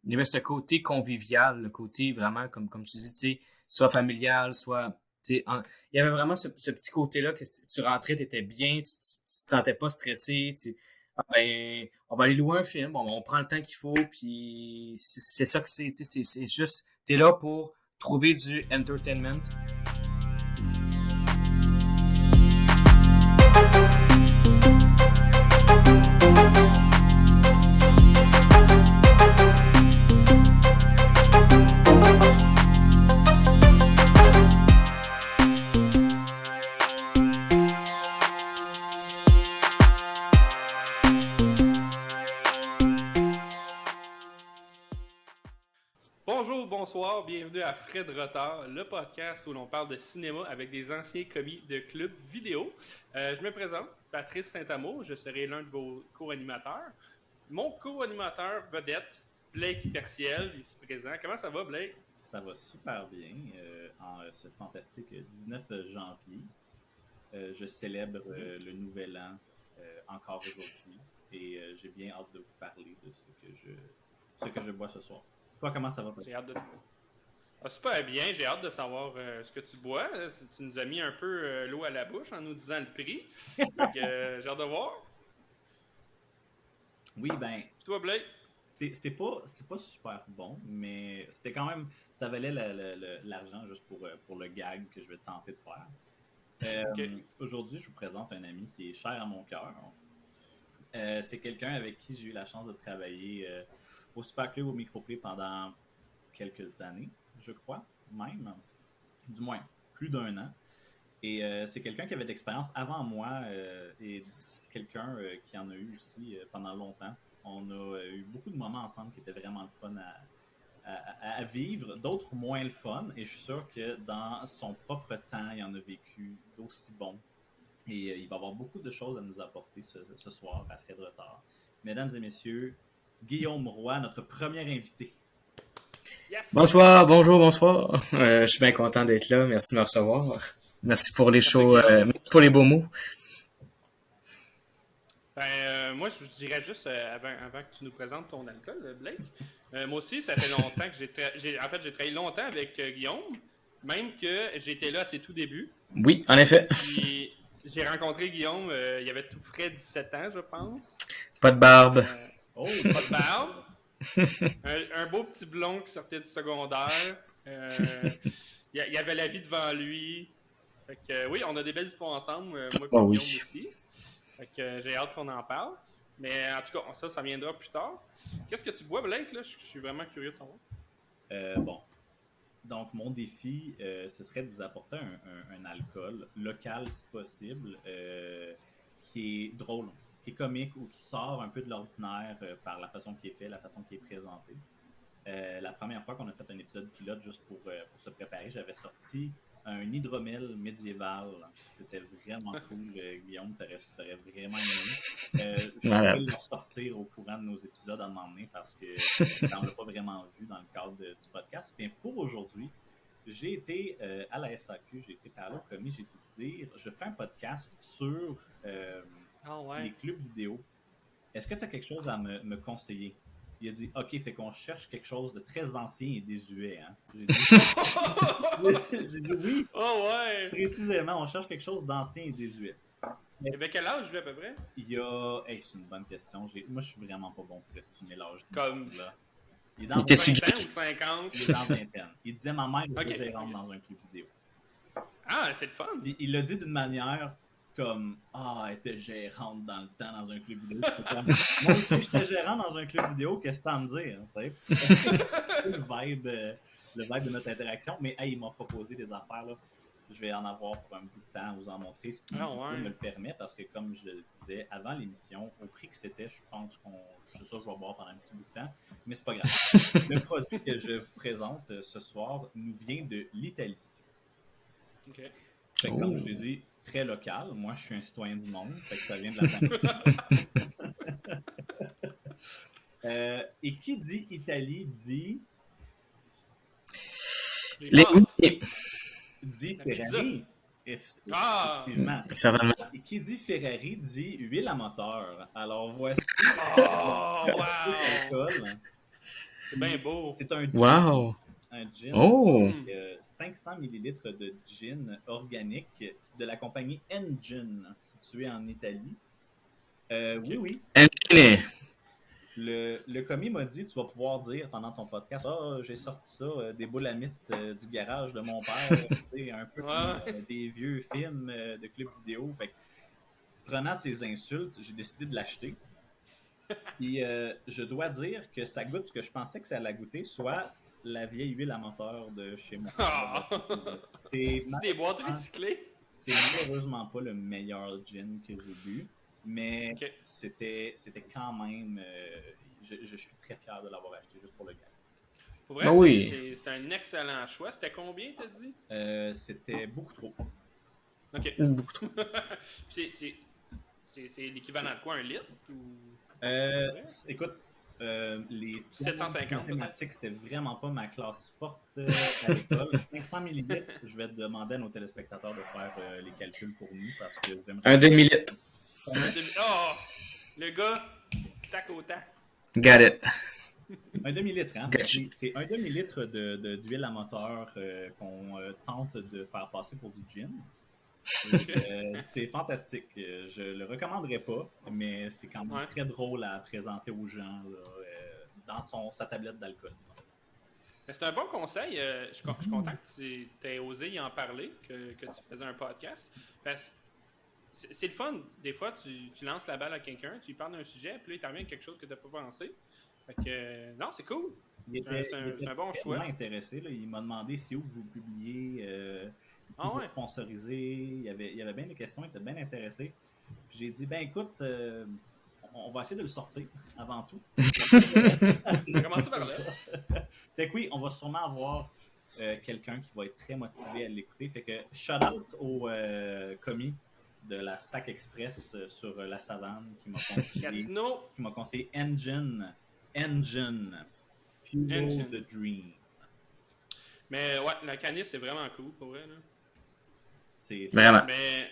Il y avait ce côté convivial, le côté vraiment, comme tu dis, tu sais, soit familial, soit, tu sais, il y avait vraiment ce petit côté-là que tu rentrais, t'étais bien, tu te sentais pas stressé, ah ben, on va aller louer un film, bon, on prend le temps qu'il faut, puis c'est ça que c'est, tu sais, c'est juste, t'es là pour trouver du entertainment. Bonjour, bonsoir, bienvenue à Frais de retard, le podcast où l'on parle de cinéma avec des anciens commis de clubs vidéo. Je me présente, Patrice Saint-Amour, je serai l'un de vos co-animateurs. Mon co-animateur vedette, Blake Perciel, ici présent. Comment ça va, Blake? Ça va super bien en ce fantastique 19 janvier. Je célèbre le nouvel an encore aujourd'hui et j'ai bien hâte de vous parler de ce que je bois ce soir. Toi, comment ça va? J'ai hâte de... super bien, j'ai hâte de savoir ce que tu bois. Tu nous as mis un peu l'eau à la bouche en nous disant le prix. Donc, j'ai hâte de voir. Oui, ben... Puis toi, Blake? C'est pas super bon, mais c'était quand même... Ça valait l'argent juste pour le gag que je vais tenter de faire. Okay. Aujourd'hui, je vous présente un ami qui est cher à mon cœur. C'est quelqu'un avec qui j'ai eu la chance de travailler au Superclub, au Microplay pendant quelques années, je crois, même. Du moins, plus d'un an. Et c'est quelqu'un qui avait de l'expérience avant moi et quelqu'un qui en a eu aussi pendant longtemps. On a eu beaucoup de moments ensemble qui étaient vraiment le fun à vivre, d'autres moins le fun. Et je suis sûr que dans son propre temps, il en a vécu d'aussi bons. Et il va y avoir beaucoup de choses à nous apporter ce soir à Frais de retard. Mesdames et messieurs, Guillaume Roy, notre premier invité. Yes. Bonsoir, bonjour. Je suis bien content d'être là. Merci de me recevoir. Merci pour les shows, merci pour les beaux mots. Moi, je dirais juste, avant que tu nous présentes ton alcool, Blake, moi aussi, ça fait longtemps que j'ai travaillé longtemps avec Guillaume, même que j'étais là à ses tout débuts. Oui, en effet. Puis, j'ai rencontré Guillaume, il avait tout frais 17 ans, je pense. Pas de barbe. Pas de barbe. un beau petit blond qui sortait du secondaire. Il avait la vie devant lui. Fait que, oui, on a des belles histoires ensemble, moi et Guillaume aussi. Fait que j'ai hâte qu'on en parle. Mais en tout cas, ça viendra plus tard. Qu'est-ce que tu bois, Blake? Là? Je suis vraiment curieux de savoir. Bon. Donc, mon défi, ce serait de vous apporter un alcool local, si possible, qui est drôle, qui est comique ou qui sort un peu de l'ordinaire par la façon qui est fait, la façon qui est présenté. La première fois qu'on a fait un épisode pilote juste pour se préparer, j'avais sorti un hydromel médiéval. C'était vraiment cool. Guillaume, t'aurais vraiment aimé. Je vais le ressortir au courant de nos épisodes à un moment donné parce que on l'a pas vraiment vu dans le cadre du podcast. Bien, pour aujourd'hui, j'ai été à la SAQ, j'ai été parler au commis, j'ai été dire, je fais un podcast sur les clubs vidéo. Est-ce que tu as quelque chose à me conseiller? Il a dit, OK, fait qu'on cherche quelque chose de très ancien et désuet. Hein? J'ai dit oui. Oh ouais! Précisément, on cherche quelque chose d'ancien et désuet. Il avait quel âge, lui, à peu près? Il y a... c'est une bonne question. Moi, je suis vraiment pas bon pour estimer l'âge. Comme... Là. Il est dans 20 ans ou 50? Il est dans vingtaine. Il disait, ma mère était gérante dans un club vidéo. Ah, c'est le fun! Il l'a dit d'une manière... comme elle était gérante dans le temps dans un club vidéo. Comme, moi aussi, j'étais gérant dans un club vidéo, qu'est-ce que t'as à me dire? C'est le vibe de notre interaction. Mais il m'a proposé des affaires. Là. Je vais en avoir pour un bout de temps à vous en montrer, ce qui me le permet, parce que comme je le disais avant l'émission, au prix que c'était, je pense que je vais boire pendant un petit bout de temps, mais c'est pas grave. Le produit que je vous présente ce soir nous vient de l'Italie. OK. Fait que, comme je l'ai dit, très local. Moi, je suis un citoyen du monde. Fait que ça vient de la famille. Et qui dit Italie dit... dit Ferrari. Effectivement. Certainement. Et qui dit Ferrari dit huile à moteur. Alors, voici... Oh, wow! C'est bien beau. C'est un gin. Wow! Un gin. Oh! 500 ml de gin organique de la compagnie Engine, située en Italie. Oui. Engine! Le commis m'a dit, tu vas pouvoir dire pendant ton podcast, j'ai sorti ça, des boules à mythes du garage de mon père, tu sais, un peu comme, des vieux films de clubs vidéo. Fait que, prenant ces insultes, j'ai décidé de l'acheter. Puis je dois dire que ça goûte ce que je pensais que ça allait goûter, soit la vieille huile à moteur de chez moi. C'est des boîtes recyclées. C'est malheureusement pas le meilleur gin que j'ai bu, mais c'était quand même. Je suis très fier de l'avoir acheté juste pour le gars. Pour vrai, c'est un excellent choix. C'était combien, t'as dit? C'était beaucoup trop. Ok. Beaucoup trop. c'est l'équivalent de quoi, un litre? Ou... Écoute, les 750 mathématiques, c'était vraiment pas ma classe forte à l'école. 500 ml, je vais demander à nos téléspectateurs de faire les calculs pour nous parce que Un demi-litre. Oh! Le gars, tac au tac. Got it. Un demi-litre, hein? Gotcha. C'est un demi-litre d'huile à moteur qu'on tente de faire passer pour du gin. C'est fantastique. Je le recommanderais pas, mais c'est quand même très drôle à présenter aux gens là, dans sa tablette d'alcool. C'est un bon conseil. Je suis content que tu aies osé y en parler, que tu faisais un podcast. Parce que c'est le fun. Des fois, tu lances la balle à quelqu'un, tu lui parles d'un sujet, puis là, il t'en vient quelque chose que tu n'as pas pensé. Fait que, non, c'est cool. C'est un bon choix. Intéressé, là. Il m'a demandé si où vous publiez. Sponsorisé, il y avait bien des questions, il était bien intéressé. Puis j'ai dit, écoute, on va essayer de le sortir avant tout. Commencez par là. Fait que oui, on va sûrement avoir quelqu'un qui va être très motivé à l'écouter. Fait que shout out au commis de la Sac Express sur la savane qui m'a conseillé Engine, Fuel the Dream. Mais ouais, la canisse, c'est vraiment cool pour vrai, là. C'est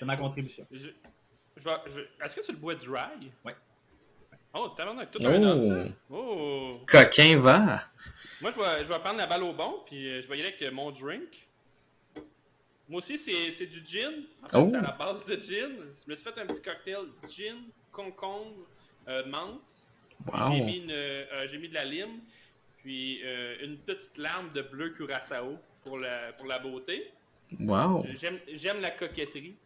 ma contribution. Est-ce que tu le bois dry? Ouais. Oh, t'as tout un homme, ça. Oh. Coquin va. Moi, je vais prendre la balle au bon, puis je vais y aller avec mon drink. Moi aussi, c'est du gin. En fait, c'est à la base de gin. Je me suis fait un petit cocktail gin, concombre, menthe. Wow. J'ai mis de la lime, puis une petite larme de bleu curaçao pour la beauté. Wow. J'aime la coquetterie.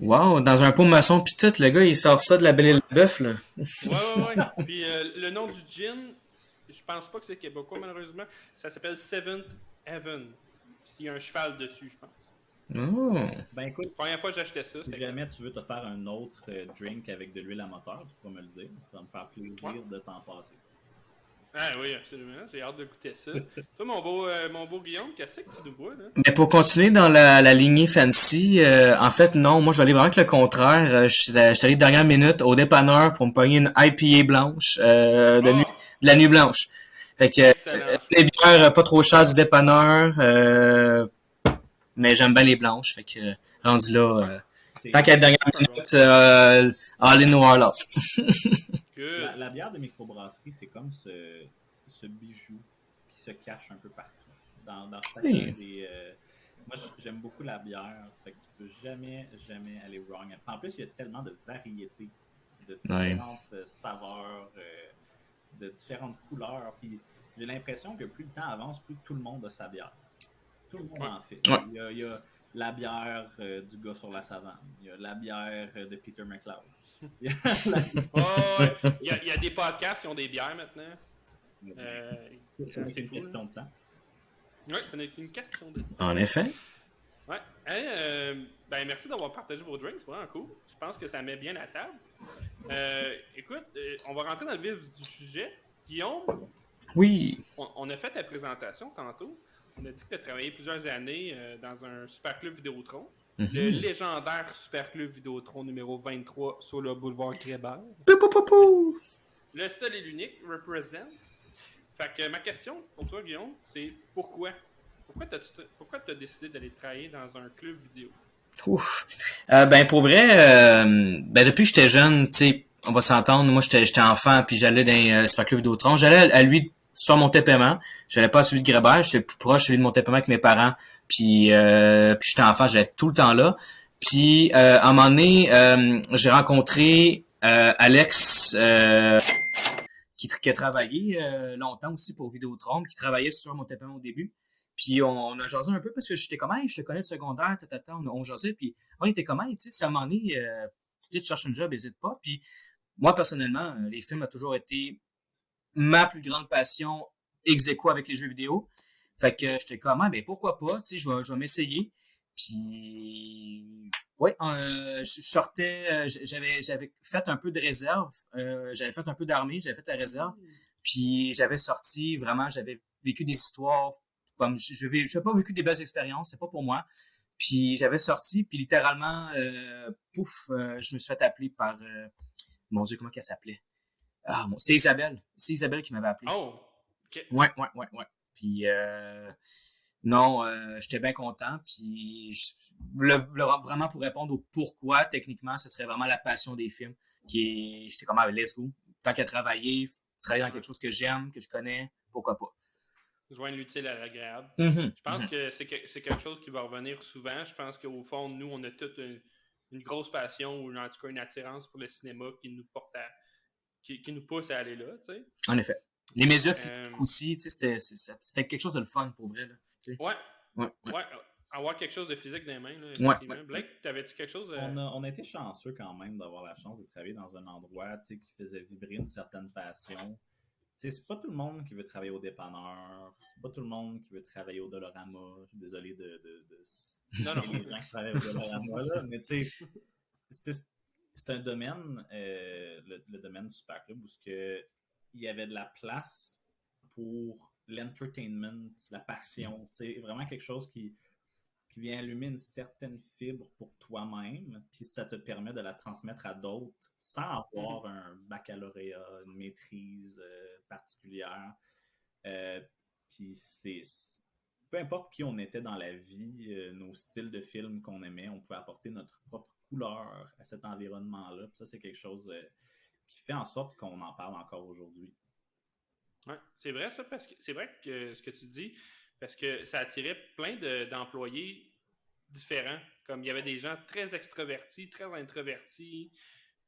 Wow, dans un pot maçon pis tout, le gars, il sort ça de la Belle et la Bœuf, là. Ouais. Puis le nom du gin, je pense pas que c'est québécois, malheureusement. Ça s'appelle Seventh Heaven. Il y a un cheval dessus, je pense. Oh. Écoute, première fois que j'achetais ça. Si jamais tu veux te faire un autre drink avec de l'huile à moteur, tu peux me le dire. Ça va me faire plaisir de t'en passer. Ah oui, absolument. J'ai hâte de goûter ça. Toi, mon beau Guillaume, qu'est-ce que tu nous bois, là? Mais pour continuer dans la lignée fancy, en fait, non, moi, je vais aller vraiment avec le contraire. Je suis allé dernière minute au dépanneur pour me pogner une IPA blanche, de la nuit blanche. Fait que, les bières pas trop chères du dépanneur, mais j'aime bien les blanches. Fait que, rendu là, tant qu'à la dernière minute, all in or out. La bière de microbrasserie, c'est comme ce bijou qui se cache un peu partout. Dans chacun des. Moi, j'aime beaucoup la bière. Fait que tu peux jamais aller wrong. En plus, il y a tellement de variétés, de différentes saveurs, de différentes couleurs. Puis j'ai l'impression que plus le temps avance, plus tout le monde a sa bière. Tout le monde en fait. Ouais. Il y a la bière du gars sur la savane. Il y a la bière de Peter McLeod. Il y a des podcasts qui ont des bières maintenant. C'est une question de temps. Oui, ça n'est qu'une question de temps. En effet. Ouais. Merci d'avoir partagé vos drinks, c'est vraiment cool. Je pense que ça met bien la table. Écoute, on va rentrer dans le vif du sujet. Guillaume, oui. On a fait ta présentation tantôt. On a dit que tu as travaillé plusieurs années dans un super club Vidéotron. Le légendaire Super Club Vidéotron numéro 23 sur le boulevard Grébert. Le seul et l'unique represent. Fait que ma question pour toi, Guillaume, c'est pourquoi? Pourquoi tu as décidé d'aller travailler dans un club vidéo? Ouf. Pour vrai, depuis que j'étais jeune, tu sais, on va s'entendre, moi j'étais enfant puis j'allais dans Super Club Vidéotron. J'allais à lui sur Montet-Paiement. J'allais pas à celui de Grébert, j'étais le plus proche, celui de Montet-Paiement avec mes parents. Puis j'étais enfant, j'allais tout le temps là. Puis à un moment donné, j'ai rencontré Alex qui a travaillé longtemps aussi pour Vidéotron, qui travaillait sur Montet-Paiement au début. Puis on a jasé un peu parce que j'étais comme, hey, je te connais de secondaire, on jasait. Puis on était comme, hey, tu sais, si à un moment donné, tu cherches un job, n'hésite pas. Puis moi, personnellement, les films ont toujours été ma plus grande passion ex aequo avec les jeux vidéo. Fait que j'étais comme, ah, ben pourquoi pas, tu sais, je vais m'essayer. Puis, ouais, je sortais, j'avais fait un peu de réserve, j'avais fait un peu d'armée, j'avais fait la réserve. Puis j'avais sorti, vraiment, j'avais vécu des histoires, comme je n'ai pas vécu des belles expériences, c'est pas pour moi. Puis j'avais sorti, puis littéralement, je me suis fait appeler par, mon Dieu, comment qu'elle s'appelait? Ah, c'était Isabelle. C'est Isabelle qui m'avait appelé. Oh! OK. Ouais. Puis, non, j'étais bien content. Puis, vraiment pour répondre au pourquoi, techniquement, ce serait vraiment la passion des films. J'étais comme, ah, let's go. Tant qu'à travailler dans quelque chose que j'aime, que je connais, pourquoi pas. Joindre l'utile à l'agréable. Mm-hmm. Je pense que c'est quelque chose qui va revenir souvent. Je pense qu'au fond, nous, on a toute une grosse passion ou en tout cas une attirance pour le cinéma qui nous porte qui nous pousse à aller là, tu sais. En effet. Les médias physiques aussi, tu sais, c'était quelque chose de le fun pour vrai, là. Tu sais. Ouais. Avoir quelque chose de physique dans les mains, là. Ouais. Blake, t'avais-tu quelque chose? On a été chanceux quand même d'avoir la chance de travailler dans un endroit, tu sais, qui faisait vibrer une certaine passion. Tu sais, c'est pas tout le monde qui veut travailler au dépanneur, c'est pas tout le monde qui veut travailler au Dollarama. Je suis désolé de Non. les gens qui travaillent au Dollarama, là, mais tu sais, c'est un domaine, le domaine du Super Club, où il y avait de la place pour l'entertainment, la passion. C'est vraiment quelque chose qui vient allumer une certaine fibre pour toi-même, puis ça te permet de la transmettre à d'autres sans avoir un baccalauréat, une maîtrise particulière. Puis peu importe qui on était dans la vie, nos styles de films qu'on aimait, on pouvait apporter notre propre couleur à cet environnement-là. Puis ça, c'est quelque chose qui fait en sorte qu'on en parle encore aujourd'hui. Ouais, c'est vrai ça, parce que c'est vrai que ce que tu dis, parce que ça attirait plein d'employés différents. Comme il y avait des gens très extravertis, très introvertis,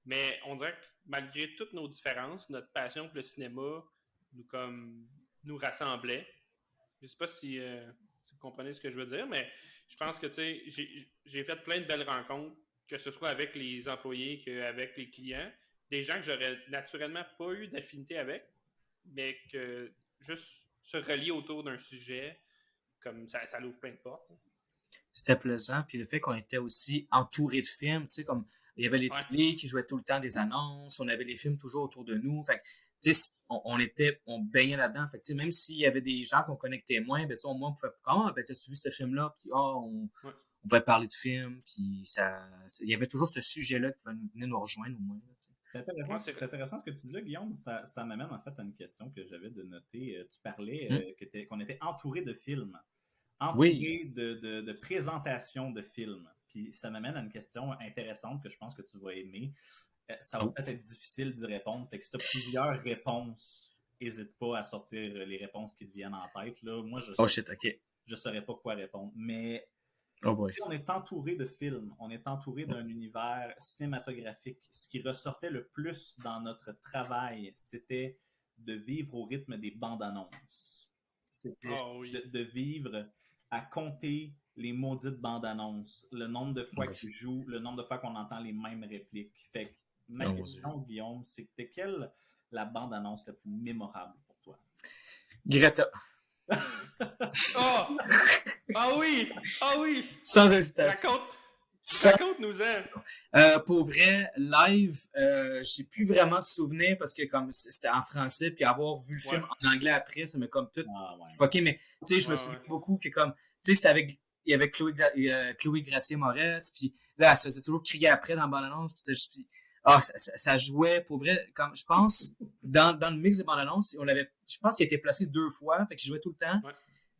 mais on dirait que malgré toutes nos différences, notre passion pour le cinéma nous rassemblait. Je sais pas si vous comprenez ce que je veux dire, mais je pense que tu sais, j'ai fait plein de belles rencontres, que ce soit avec les employés qu'avec les clients, des gens que j'aurais naturellement pas eu d'affinité avec, mais que juste se relier autour d'un sujet, comme ça l'ouvre plein de portes. C'était plaisant, puis le fait qu'on était aussi entouré de films, tu sais, comme il y avait les télés qui jouaient tout le temps des annonces, on avait les films toujours autour de nous, fait que, tu sais, on baignait là-dedans, fait que, tu sais, même s'il y avait des gens qu'on connectait moins, ben, tu sais, au moins, on pouvait, comment, ben, t'as-tu vu ce film-là, puis, on pouvait parler de films, puis il y avait toujours ce sujet-là qui venait nous rejoindre, au moins, là, tu sais. C'est intéressant ce que tu dis là, Guillaume. Ça m'amène en fait à une question que j'avais de noter. Tu parlais qu'on était entouré de films, entouré de présentations de films. Puis ça m'amène à une question intéressante que je pense que tu vas aimer. Ça va peut-être être difficile d'y répondre. Fait que si tu as plusieurs réponses, n'hésite pas à sortir les réponses qui te viennent en tête. Là. Moi, je saurais pas quoi répondre. Mais on est entouré de films, on est entouré d'un univers cinématographique. Ce qui ressortait le plus dans notre travail, c'était de vivre au rythme des bandes annonces. C'était de vivre à compter les maudites bandes annonces, le nombre de fois qu'ils jouent, le nombre de fois qu'on entend les mêmes répliques. Fait que ma question, Guillaume, c'était quelle la bande annonce la plus mémorable pour toi? Greta. Ah oui! Sans hésitation. Raconte-nous-en. Pour vrai, live, j'ai plus vraiment souvenir parce que comme c'était en français, puis avoir vu le film en anglais après, ça m'a comme tout fucké, mais tu sais, je me souviens beaucoup que comme, tu sais, il y avait Chloé Gracie-Moretz, puis là, elle se faisait toujours crier après dans la bande-annonce, puis ça jouait, pour vrai, comme je pense, dans le mix des bandes-annonces, je pense qu'il a été placé 2 fois, fait qu'il jouait tout le temps.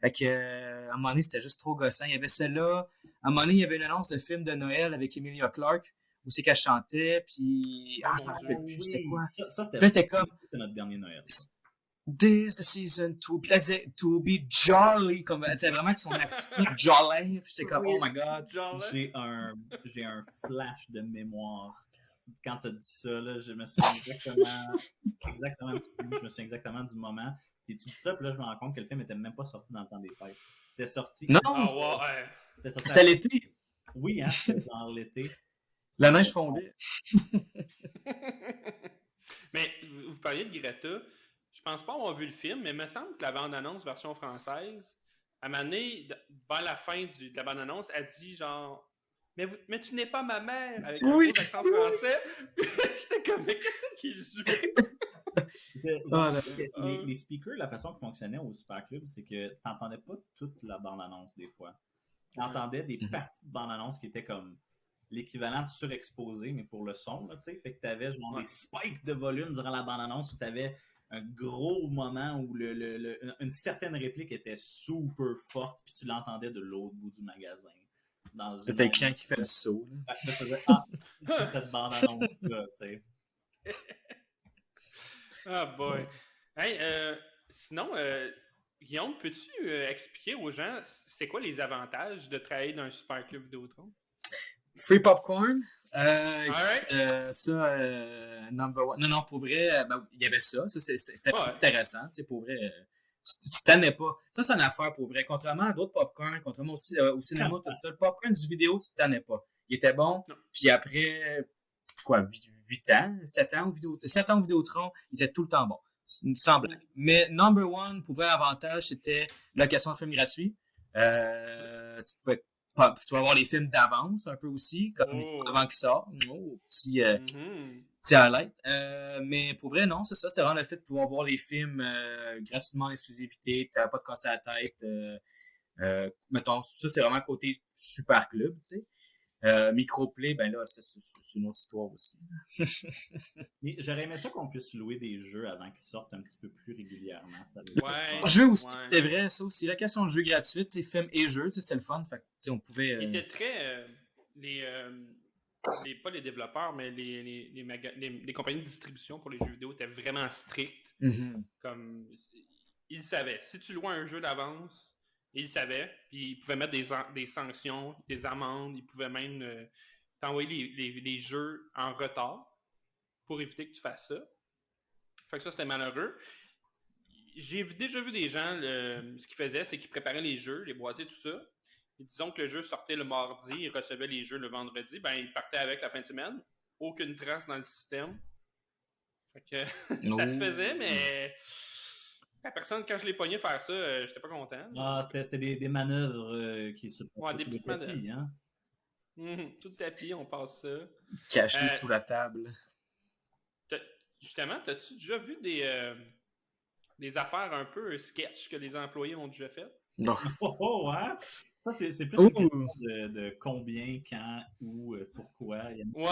Fait que, à un moment donné, c'était juste trop gossant. Il y avait celle-là. À un moment donné, il y avait une annonce de film de Noël avec Emilia Clarke, où c'est qu'elle chantait, puis, je me rappelle plus, c'était quoi. C'était notre dernier Noël. This the season to be, to be jolly, comme, c'est vraiment que son accent jolly, puis j'étais comme, oh my god. Genre, là, J'ai un flash de mémoire. Quand tu as dit ça, là, je me souviens exactement du film, je me souviens exactement du moment. Puis tu dis ça, puis là, je me rends compte que le film n'était même pas sorti dans le temps des fêtes. C'était sorti. Non, ouais. C'était sorti c'était l'été. Oui, hein, c'était dans l'été. La neige fondait. Mais vous parliez de Greta. Je pense pas avoir vu le film, mais il me semble que la bande-annonce version française, à un moment donné, vers la fin de la bande-annonce, elle dit genre mais tu n'es pas ma mère avec un Oui. gros accent français. J'étais comme mais qu'est-ce qu'il joue? Les speakers, la façon qu'ils fonctionnaient au Super Club, c'est que tu n'entendais pas toute la bande-annonce des fois. Tu entendais des parties de bande-annonce qui étaient comme l'équivalent de surexposé, mais pour le son, là, tu sais. Fait que tu avais genre des spikes de volume durant la bande-annonce où tu avais un gros moment où une certaine réplique était super forte, puis tu l'entendais de l'autre bout du magasin. C'était un client qui fait le saut. Là, je faisais, c'est cette bande-annonce-là, tu sais. Ah boy. Hey, sinon, Guillaume, peux-tu expliquer aux gens c'est quoi les avantages de travailler dans un super club Vidéotron? Free popcorn. Alright. Number one. Non, pour vrai, il y avait ça. C'était Ouais. intéressant. Pour vrai, tu t'annais pas. Ça, c'est une affaire pour vrai. Contrairement à d'autres popcorn, contrairement aussi au cinéma, tout ça, le popcorn du vidéo, tu t'annais pas. Il était bon. Non. Puis après, 8 ans, 7 ans au Vidéotron, il était tout le temps bon. Sans blague. Mais number one, pour vrai, l'avantage, c'était location de films gratuits. Tu pouvais tu vas avoir les films d'avance un peu aussi, comme avant qu'ils sortent. Petit highlight. Mais pour vrai, non, c'est ça. C'était vraiment le fait de pouvoir voir les films gratuitement en exclusivité. Tu n'avais pas de casser la tête. Mettons, ça, c'est vraiment côté super club, tu sais. Microplay, ben là, c'est une autre histoire aussi. Mais j'aurais aimé ça qu'on puisse louer des jeux avant qu'ils sortent un petit peu plus régulièrement. Jeux aussi, c'est vrai, ça aussi. La question de jeux gratuits, films et jeux, c'était le fun. Fait on pouvait. Il était très. Pas les développeurs, mais les compagnies de distribution pour les jeux vidéo étaient vraiment strictes. Mm-hmm. Comme, ils savaient. Si tu louais un jeu d'avance, ils savaient. Puis ils pouvaient mettre des sanctions, des amendes. Ils pouvaient même t'envoyer les jeux en retard pour éviter que tu fasses ça. Fait que ça, c'était malheureux. J'ai déjà vu des gens, ce qu'ils faisaient, c'est qu'ils préparaient les jeux, les boîtiers, tout ça. Et disons que le jeu sortait le mardi, ils recevaient les jeux le vendredi, ben ils partaient avec la fin de semaine. Aucune trace dans le système. Fait que ça se faisait, mais la personne, quand je l'ai pogné faire ça, j'étais pas content. C'était des manœuvres qui se passaient des petites manœuvres. Tapis, hein? Tout le tapis, on passe ça. Caché sous la table. Justement, t'as-tu déjà vu des affaires un peu sketch que les employés ont déjà faites? Non. Ouais. Ça, c'est plus une question de combien, quand, où, pourquoi. Ouais.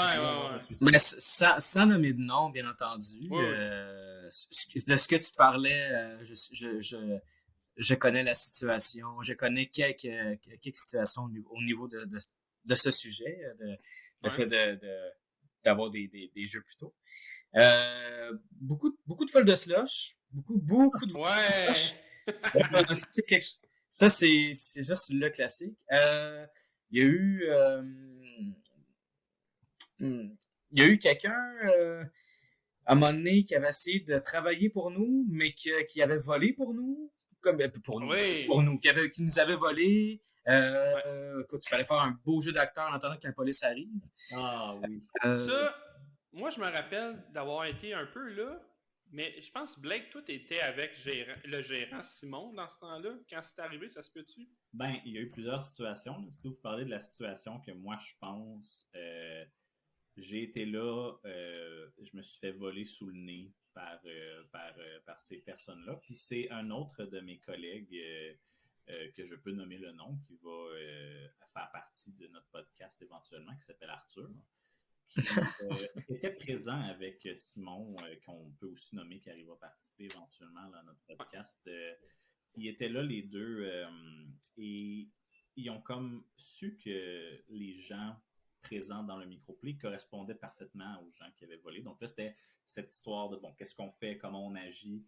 Mais sans nommer de nom, bien entendu. De ce que tu parlais, je connais la situation. Je connais quelques situations au niveau de ce sujet, le fait d'avoir des jeux plus tôt. Beaucoup de folles de slush. Beaucoup de ouais. slush. Ça, c'est juste le classique. Il y a eu quelqu'un à un moment donné qui avait essayé de travailler pour nous, mais qui avait volé pour nous. Pour nous, qui nous avait volé. Écoute, il fallait faire un beau jeu d'acteur en attendant que la police arrive. Ah oui. Ça, moi, je me rappelle d'avoir été un peu là. Mais je pense, Blake, toi, t'étais avec le gérant Simon dans ce temps-là. Quand c'est arrivé, ça se peut-tu? Ben, il y a eu plusieurs situations. Si vous parlez de la situation que moi, je pense, j'ai été là, je me suis fait voler sous le nez par ces personnes-là. Puis c'est un autre de mes collègues, que je peux nommer le nom, qui va faire partie de notre podcast éventuellement, qui s'appelle Arthur. Qui était présent avec Simon, qu'on peut aussi nommer, qui arrive à participer éventuellement dans notre podcast. Ils étaient là les deux et ils ont comme su que les gens présents dans le microplay correspondaient parfaitement aux gens qui avaient volé. Donc là, c'était cette histoire de, bon, qu'est-ce qu'on fait, comment on agit.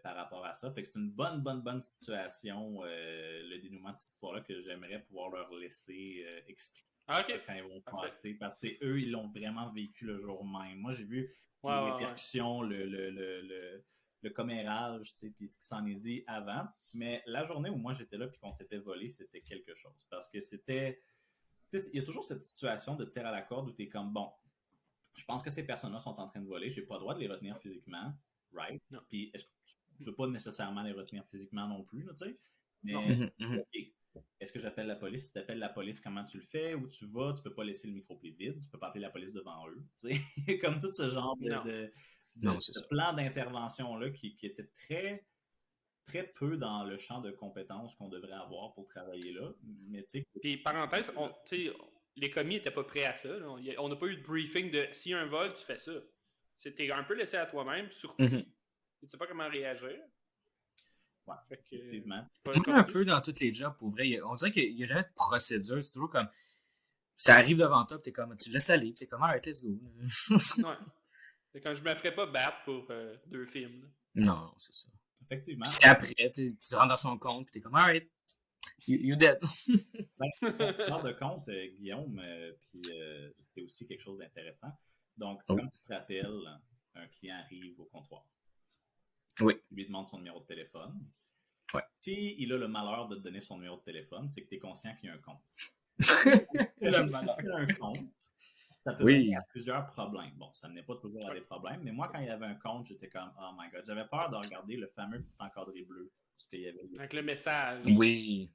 par rapport à ça. Fait que c'est une bonne situation, le dénouement de cette histoire-là, que j'aimerais pouvoir leur laisser expliquer quand ils vont passer, parce que c'est eux, ils l'ont vraiment vécu le jour même. Moi, j'ai vu les répercussions, le commérage, puis ce qui s'en est dit avant. Mais la journée où moi j'étais là puis qu'on s'est fait voler, c'était quelque chose. Parce que c'était... Il y a toujours cette situation de tir à la corde où tu es comme, bon, je pense que ces personnes-là sont en train de voler, j'ai pas le droit de les retenir physiquement, right? Non. Puis je veux pas nécessairement les retenir physiquement non plus, tu sais. Mais, okay. Est-ce que j'appelle la police? Si tu appelles la police, comment tu le fais? Où tu vas? Tu peux pas laisser le micro-pied vide. Tu peux pas appeler la police devant eux. Comme tout ce genre de plan d'intervention-là qui était très, très peu dans le champ de compétences qu'on devrait avoir pour travailler là. Mais, puis, parenthèse, les commis n'étaient pas prêts à ça. Là. On n'a pas eu de briefing de s'il y a un vol, tu fais ça. C'était un peu laissé à toi-même, surtout. Tu ne sais pas comment réagir. Ouais, effectivement. Un peu dans tous les jobs, pour vrai. On dirait qu'il n'y a jamais de procédure. C'est toujours comme. Ça arrive devant toi, tu es comme. Tu laisses aller, tu es comme, alright, let's go. Ouais. Quand je me ferais pas battre pour 2 films. Là. Non, c'est ça. Effectivement. Puis après, tu rentres dans son compte, puis tu es comme, alright, you dead. Tu sors de compte, Guillaume, puis c'est aussi quelque chose d'intéressant. Donc, comme tu te rappelles, un client arrive au comptoir. Oui. Il lui demande son numéro de téléphone. Ouais. S'il a le malheur de te donner son numéro de téléphone, c'est que tu es conscient qu'il y a un compte. Le malheur. Il y a un compte. Ça peut mener à plusieurs problèmes. Bon, ça ne menait pas toujours à des problèmes, mais moi, quand il y avait un compte, j'étais comme, oh my god, j'avais peur de regarder le fameux petit encadré bleu. Parce qu'il y avait avec le message. Oui.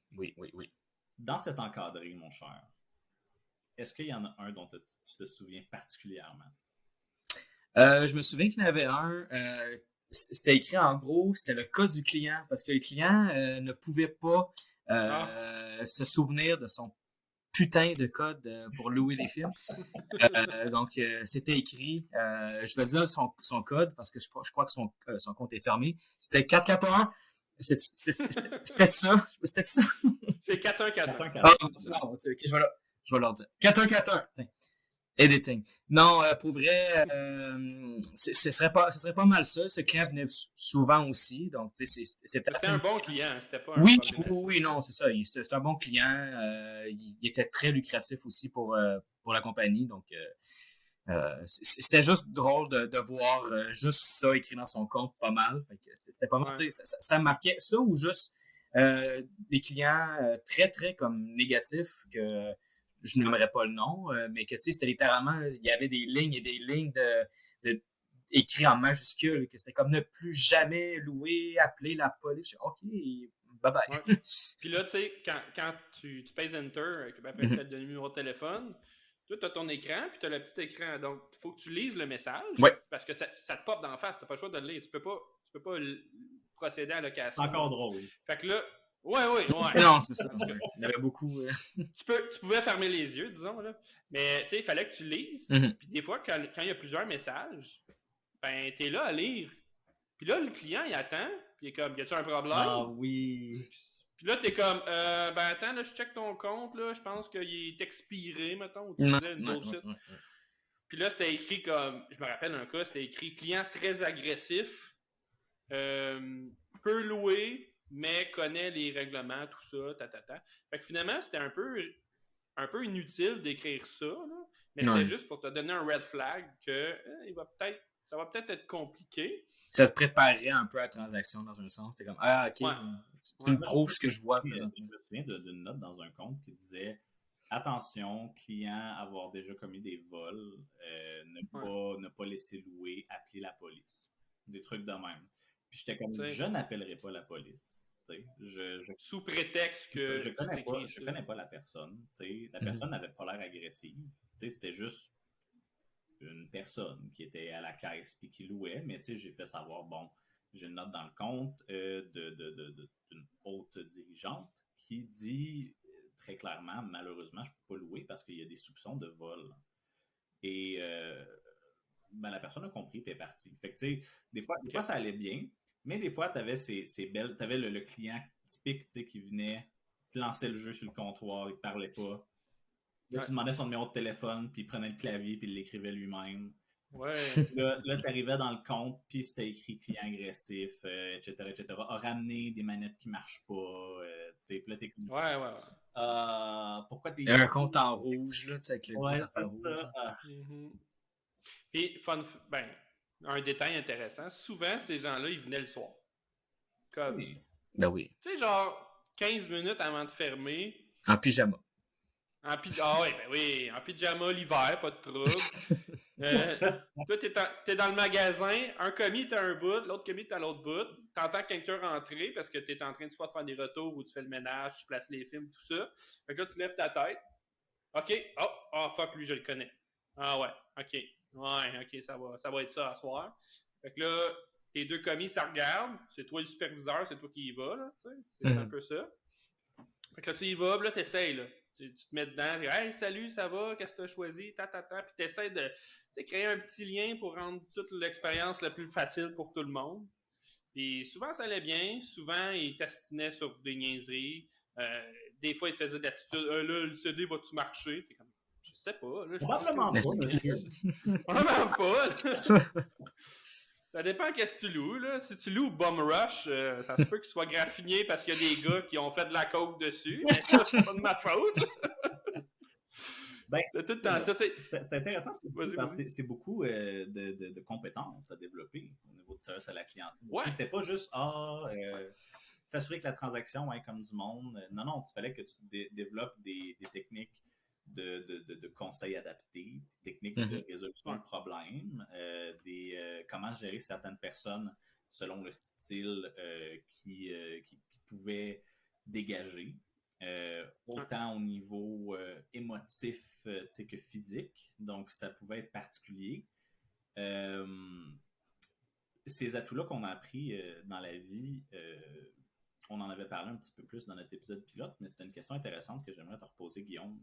Dans cet encadré, mon cher, est-ce qu'il y en a un dont tu te souviens particulièrement? Je me souviens qu'il y en avait un. C'était écrit en gros, c'était le cas du client, parce que le client ne pouvait pas se souvenir de son putain de code pour louer les films. Donc, c'était écrit, je vais dire son code, parce que je crois que son compte est fermé. C'était 441. C'était ça. C'était ça. C'est 4141. Non, ok, je vais leur dire. 4141. Editing. Non, pour vrai, ce serait pas mal ça. Ce client venait souvent aussi, donc c'était un bon client, c'était pas un oui, non, c'est ça. C'était un bon client. Il était très lucratif aussi pour la compagnie, donc c'était juste drôle de voir juste ça écrit dans son compte pas mal. Fait que c'était pas mal. Ça marquait ça ou juste des clients très très comme négatifs que je n'aimerais pas le nom, mais que tu sais, c'était littéralement, il y avait des lignes et des lignes de écrits en majuscules, que c'était comme ne plus jamais louer, appeler la police. Je dis, OK, bye-bye. Ouais. Puis là, tu sais, quand tu pèses Enter, après tu as le numéro de téléphone, toi, tu as ton écran, puis tu as le petit écran. Donc, il faut que tu lises le message, parce que ça te pop d'en face, tu n'as pas le choix de le lire. Tu peux pas procéder à la location. Encore drôle. Fait que là, ouais. Non, c'est ça. Il y avait beaucoup. Tu pouvais fermer les yeux, disons, là. Mais, tu sais, il fallait que tu lises. Puis des fois, quand il y a plusieurs messages, ben, t'es là à lire. Puis là, le client, il attend. Puis il est comme, y a-tu un problème? Ah oui. Puis là, t'es comme, ben, attends, là, je check ton compte, là. Je pense qu'il est expiré, mettons. Ou tu disais une bullshit. Puis là, c'était écrit comme, je me rappelle un cas, c'était écrit client très agressif, peut louer, mais connaît les règlements, tout ça, Fait que finalement, c'était un peu inutile d'écrire ça, là, mais c'était juste pour te donner un red flag que ça va peut-être être compliqué. Ça te préparait un peu à la transaction dans un sens. T'es comme, ah, OK, tu me prouves ce que je vois. Je me souviens d'une note dans un compte qui disait attention, client avoir déjà commis des vols, ne pas laisser louer, appeler la police. Des trucs de même. Puis j'étais comme, je n'appellerai pas la police. Sous prétexte que je connais pas la personne. La personne n'avait pas l'air agressive. C'était juste une personne qui était à la caisse puis qui louait. Mais j'ai fait savoir, bon, j'ai une note dans le compte d'une haute dirigeante qui dit très clairement, malheureusement, je ne peux pas louer parce qu'il y a des soupçons de vol. Et la personne a compris et est partie. Fait que, des fois, ça allait bien. Mais des fois, tu avais t'avais le client typique qui venait, te lançait le jeu sur le comptoir, il ne parlait pas. Là, tu demandais son numéro de téléphone, puis il prenait le clavier, puis il l'écrivait lui-même. Ouais. Là t'arrivais dans le compte, puis c'était écrit client agressif, etc. A ramené des manettes qui marchent pas, tu sais, puis là t'es comme, pourquoi t'es Il y a un ici? compte en rouge, là, tu sais, avec le Ouais, gros c'est affaire rouge. ça. Mhm. Puis, ben, un détail intéressant, souvent, ces gens-là, ils venaient le soir. Comme, Oui. Ben oui. tu sais, genre 15 minutes avant de fermer. En pyjama. Ah oui, ben oui, en pyjama l'hiver, pas de trouble. Toi, t'es dans le magasin, un commis est à un bout, l'autre commis est à l'autre bout. T'entends quelqu'un rentrer parce que t'es en train de soit faire des retours ou tu fais le ménage, tu places les films, tout ça. Fait que là, tu lèves ta tête. OK, fuck, lui, je le connais. Ah ouais, OK. Ouais, OK, ça va être ça à soir. Fait que là, les deux commis, ça regarde. C'est toi le superviseur, c'est toi qui y vas, là. C'est un peu ça. Fait que là, tu y vas, puis là, t'essayes, là. Tu te mets dedans, tu dis, hey, salut, ça va, qu'est-ce que tu as choisi, puis tu essaies de créer un petit lien pour rendre toute l'expérience la plus facile pour tout le monde. Puis souvent, ça allait bien, souvent, ils tastinaient sur des niaiseries, des fois, ils faisaient de l'attitude, là, le CD va-tu marcher? T'es comme, je sais pas, là, je pense Probablement Mais pas, c'est- monsieur. Probablement pas. Ça dépend qu'est-ce que tu loues, là. Si tu loues Bum Rush, ça se peut qu'il soit graffiné parce qu'il y a des gars qui ont fait de la coke dessus, mais ça, c'est pas de ma faute. Ben, C'est tout le temps ça, tu sais. c'est intéressant ce que tu dis, Vas-y, parce vas-y. que c'est beaucoup de compétences à développer au niveau du service à la clientèle. Ouais. C'était pas juste s'assurer que la transaction est comme du monde. Non, il fallait que tu développes des techniques de conseils adaptés, des techniques de résolution de problèmes, comment gérer certaines personnes selon le style qui pouvaient dégager. Autant au niveau émotif que physique. Donc, ça pouvait être particulier. Ces atouts-là qu'on a appris dans la vie, on en avait parlé un petit peu plus dans notre épisode pilote, mais c'était une question intéressante que j'aimerais te reposer, Guillaume.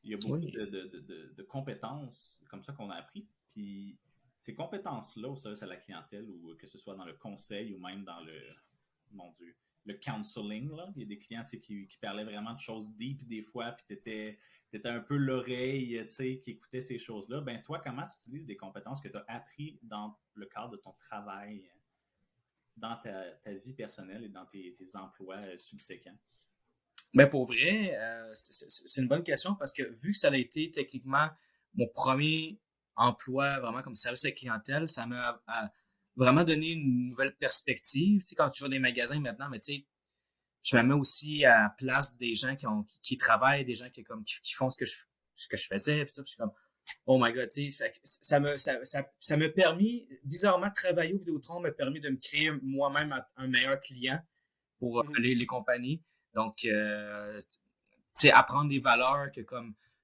Il y a beaucoup de compétences comme ça qu'on a appris, puis ces compétences-là au service à la clientèle, ou que ce soit dans le conseil ou même dans le counseling, là. Il y a des clients qui parlaient vraiment de choses deep des fois, puis t'étais un peu l'oreille qui écoutait ces choses-là. Ben toi, comment tu utilises des compétences que tu as appris dans le cadre de ton travail, dans ta vie personnelle et dans tes emplois subséquents? Ben pour vrai, c'est une bonne question parce que vu que ça a été techniquement mon premier emploi vraiment comme service à la clientèle, ça m'a vraiment donné une nouvelle perspective. Tu sais, quand tu vas dans les magasins maintenant, mais tu sais, je me mets aussi à la place des gens qui travaillent, des gens qui font ce que je faisais, puis ça, puis je suis comme oh my god, tu sais, ça m'a permis, bizarrement, travailler au Vidéotron m'a permis de me créer moi-même un meilleur client pour les compagnies. Donc, c'est apprendre des valeurs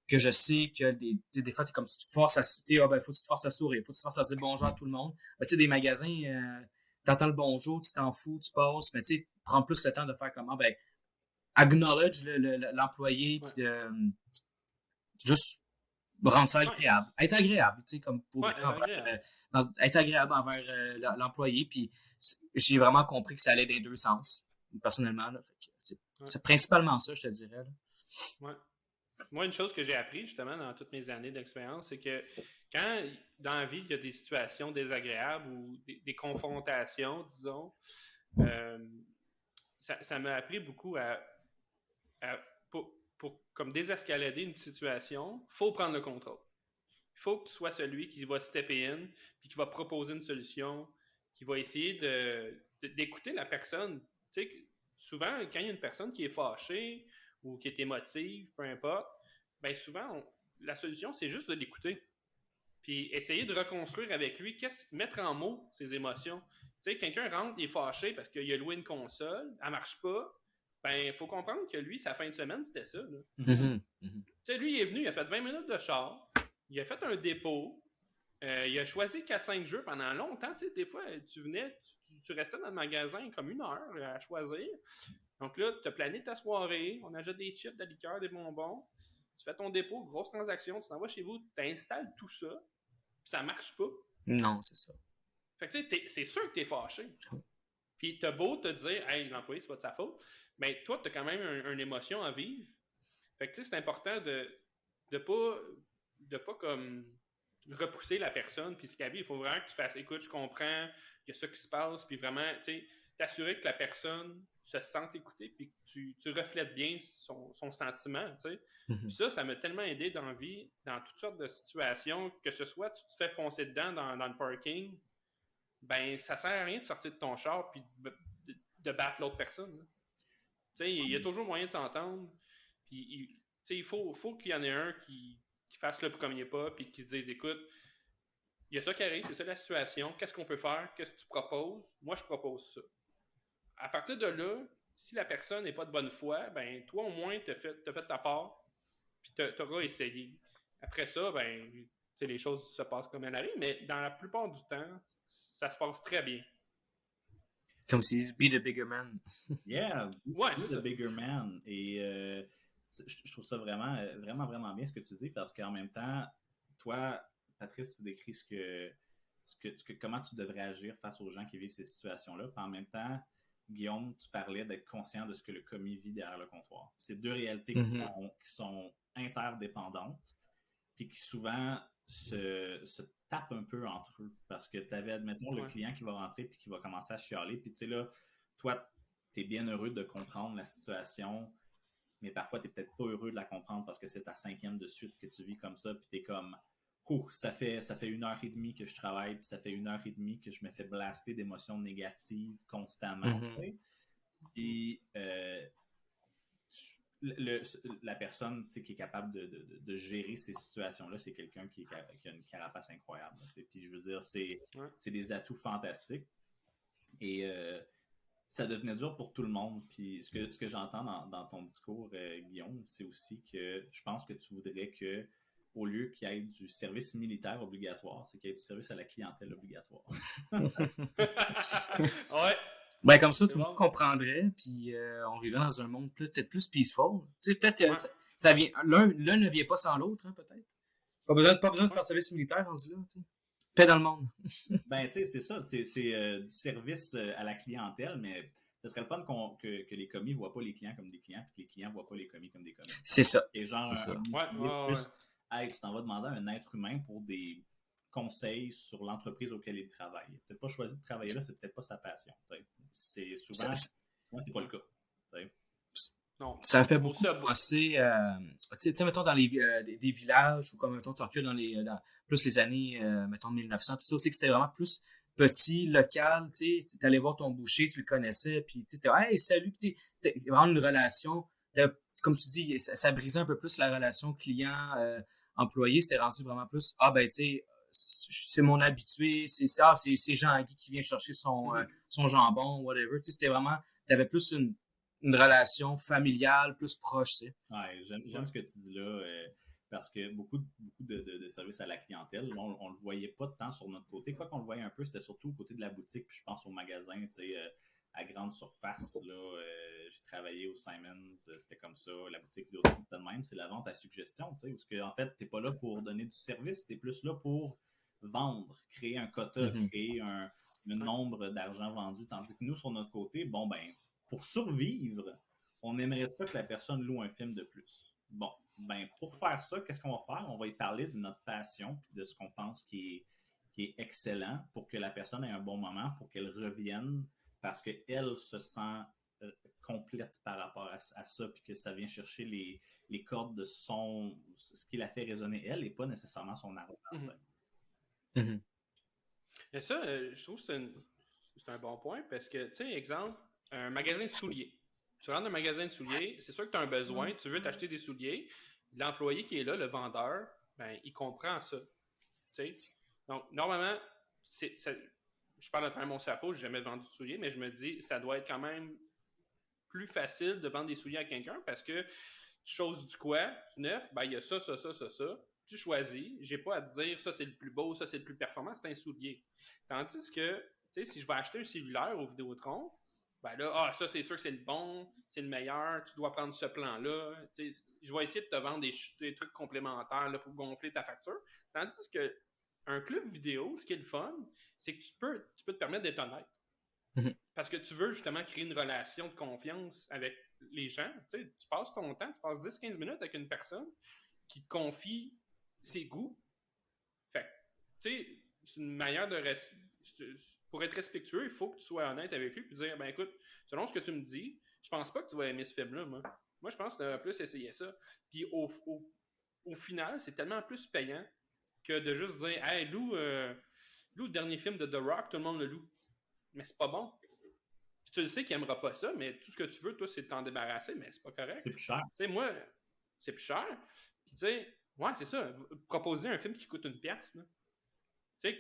que je sais que des fois, comme tu te forces à faut que tu te forces à sourire, faut que tu te forces à dire bonjour à tout le monde. Ben, tu sais, des magasins, t'entends le bonjour, tu t'en fous, tu passes, mais tu sais, prends plus le temps de faire comment, ben, acknowledge l'employé, puis juste rendre ça agréable. Être agréable, tu sais, comme pour être agréable envers l'employé, puis j'ai vraiment compris que ça allait dans deux sens, personnellement, là, fait que c'est principalement ça, je te dirais, là. Ouais. Moi, une chose que j'ai appris justement dans toutes mes années d'expérience, c'est que quand dans la vie, il y a des situations désagréables ou des confrontations, disons, ça m'a appris beaucoup pour comme désescalader une situation, il faut prendre le contrôle. Il faut que tu sois celui qui va stepper in, puis qui va proposer une solution, qui va essayer d'écouter la personne. Tu sais, souvent, quand il y a une personne qui est fâchée ou qui est émotive, peu importe, bien souvent, la solution, c'est juste de l'écouter. Puis essayer de reconstruire avec lui, mettre en mots ses émotions. Tu sais, quelqu'un rentre, il est fâché parce qu'il a loué une console, elle marche pas. Ben, il faut comprendre que lui, sa fin de semaine, c'était ça. Là. Mm-hmm. Tu sais, lui, il est venu, il a fait 20 minutes de char, il a fait un dépôt, il a choisi 4-5 jeux pendant longtemps. Tu sais, des fois, tu venais, tu restais dans le magasin comme 1 heure à choisir. Donc là, tu as plané ta soirée, on achète des chips, de la liqueur, des bonbons, tu fais ton dépôt, grosse transaction, tu t'en vas chez vous, tu installes tout ça, puis ça marche pas. Non, c'est ça. Fait que tu sais, c'est sûr que tu es fâché. Puis t'as beau te dire, hey, l'employé, c'est pas de sa faute, mais toi, tu as quand même une émotion à vivre. Fait que tu sais, c'est important de pas comme repousser la personne, puis ce qu'il il faut vraiment que tu fasses, écoute, je comprends, il y a ça qui se passe, puis vraiment, tu sais, t'assurer que la personne se sente écoutée, puis que tu reflètes bien son sentiment, tu sais. Puis ça m'a tellement aidé dans la vie, dans toutes sortes de situations, que ce soit tu te fais foncer dedans dans le parking, ben ça sert à rien de sortir de ton char puis de battre l'autre personne. Tu sais, il y a toujours moyen de s'entendre, puis tu sais, il faut qu'il y en ait un qui fasse le premier pas, puis qui se dise, écoute, il y a ça qui arrive, c'est ça la situation, qu'est-ce qu'on peut faire, qu'est-ce que tu proposes? Moi, je propose ça. À partir de là, si la personne n'est pas de bonne foi, ben toi au moins, t'as fait ta part, puis t'auras essayé. Après ça, ben, tu sais, les choses se passent comme elles arrivent, mais dans la plupart du temps, ça se passe très bien. Comme s'ils disent, be the bigger man. Yeah, ouais, be the bigger man. Et je trouve ça vraiment, vraiment, vraiment bien ce que tu dis, parce qu'en même temps, toi, Patrice, tu décris comment tu devrais agir face aux gens qui vivent ces situations-là. Puis en même temps, Guillaume, tu parlais d'être conscient de ce que le commis vit derrière le comptoir. C'est deux réalités qui sont interdépendantes, puis qui souvent se tapent un peu entre eux. Parce que tu avais, admettons, le client qui va rentrer puis qui va commencer à chialer. Puis tu sais, là, toi, tu es bien heureux de comprendre la situation, mais parfois, tu n'es peut-être pas heureux de la comprendre parce que c'est ta 5e de suite que tu vis comme ça. Puis tu es comme, ça fait 1h30 que je travaille, puis ça fait 1h30 que je me fais blaster d'émotions négatives constamment. Puis la personne qui est capable de gérer ces situations-là, c'est quelqu'un qui a une carapace incroyable. Puis je veux dire, c'est des atouts fantastiques. Et ça devenait dur pour tout le monde. Puis ce que j'entends dans ton discours, Guillaume, c'est aussi que je pense que tu voudrais que, au lieu qu'il y ait du service militaire obligatoire, c'est qu'il y ait du service à la clientèle obligatoire. Ouais. Ben, comme ça, tout le monde comprendrait, puis on vivrait dans un monde peut-être plus peaceful. Tu sais, peut-être ça vient. L'un ne vient pas sans l'autre, hein, peut-être. Pas besoin de faire service militaire rendu là, tu sais. Paix dans le monde. Ben, tu sais, c'est ça. C'est du service à la clientèle, mais ce serait le fun que les commis ne voient pas les clients comme des clients, puis que les clients ne voient pas les commis comme des commis. C'est ça. Et genre, tu t'en vas demander à un être humain pour des conseils sur l'entreprise auquel il travaille. Il n'a peut-être pas choisi de travailler là, c'est peut-être pas sa passion. C'est souvent, c'est pas le cas. T'sais. Non. Ça me fait beaucoup penser, tu sais, mettons, dans des villages, ou comme, mettons, tu recules dans plus les années, mettons, 1900, tout ça, tu sais, que c'était vraiment plus petit, local, tu sais, t'allais voir ton boucher, tu le connaissais, puis tu sais, c'était, hey, salut, puis c'était vraiment une relation, comme tu dis, ça brisait un peu plus la relation client-employé, c'était rendu vraiment plus, ben, tu sais, c'est mon habitué, c'est Jean-Guy qui vient chercher son jambon, whatever, tu sais, c'était vraiment, t'avais plus une relation familiale plus proche, tu sais. Ouais, j'aime ce que tu dis là, parce que beaucoup de services à la clientèle, on le voyait pas tant sur notre côté. Quoi qu'on le voyait un peu, c'était surtout au côté de la boutique, puis je pense au magasin, tu sais, à grande surface, là, j'ai travaillé au Simons, c'était comme ça, la boutique vidéo, c'était de même, c'est la vente à suggestion, tu sais, parce que en fait, t'es pas là pour donner du service, t'es plus là pour vendre, créer un quota, créer un nombre d'argent vendu, tandis que nous, sur notre côté, bon, ben, pour survivre, on aimerait ça que la personne loue un film de plus. Bon, ben pour faire ça, qu'est-ce qu'on va faire? On va y parler de notre passion puis de ce qu'on pense qui est excellent pour que la personne ait un bon moment, pour qu'elle revienne parce qu'elle se sent complète par rapport à ça puis que ça vient chercher les cordes de ce qui la fait résonner elle et pas nécessairement son argent. Et ça, je trouve que c'est un bon point parce que, tu sais, exemple, un magasin de souliers. Tu rentres dans un magasin de souliers, c'est sûr que tu as un besoin, tu veux t'acheter des souliers. L'employé qui est là, le vendeur, ben, il comprend ça. Tu sais? Donc, normalement, je parle à travers mon chapeau, j'ai jamais vendu de souliers, mais je me dis, ça doit être quand même plus facile de vendre des souliers à quelqu'un parce que tu choses du quoi, du neuf, ben, il y a ça. Tu choisis, j'ai pas à te dire, ça c'est le plus beau, ça c'est le plus performant, c'est un soulier. Tandis que, tu sais, si je vais acheter un cellulaire au Vidéotron, ben là, ça c'est sûr que c'est le bon, c'est le meilleur, tu dois prendre ce plan-là. Tu sais, je vais essayer de te vendre des trucs complémentaires là, pour gonfler ta facture. Tandis que un club vidéo, ce qui est le fun, c'est que tu peux te permettre d'être honnête. Parce que tu veux justement créer une relation de confiance avec les gens. Tu sais, tu passes ton temps, tu passes 10-15 minutes avec une personne qui te confie ses goûts. Fait tu sais, c'est une manière de pour être respectueux, il faut que tu sois honnête avec lui et dire, ben écoute, selon ce que tu me dis, je pense pas que tu vas aimer ce film-là, moi. Moi, je pense que tu devrais plus essayer ça. Puis au final, c'est tellement plus payant que de juste dire, hey, Lou, le dernier film de The Rock, tout le monde le loue. Mais c'est pas bon. Puis tu le sais qu'il aimera pas ça, mais tout ce que tu veux, toi, c'est de t'en débarrasser, mais c'est pas correct. C'est plus cher. Tu sais, moi, c'est plus cher. Puis tu sais, ouais, c'est ça. Proposer un film qui coûte une pièce, là. Tu sais,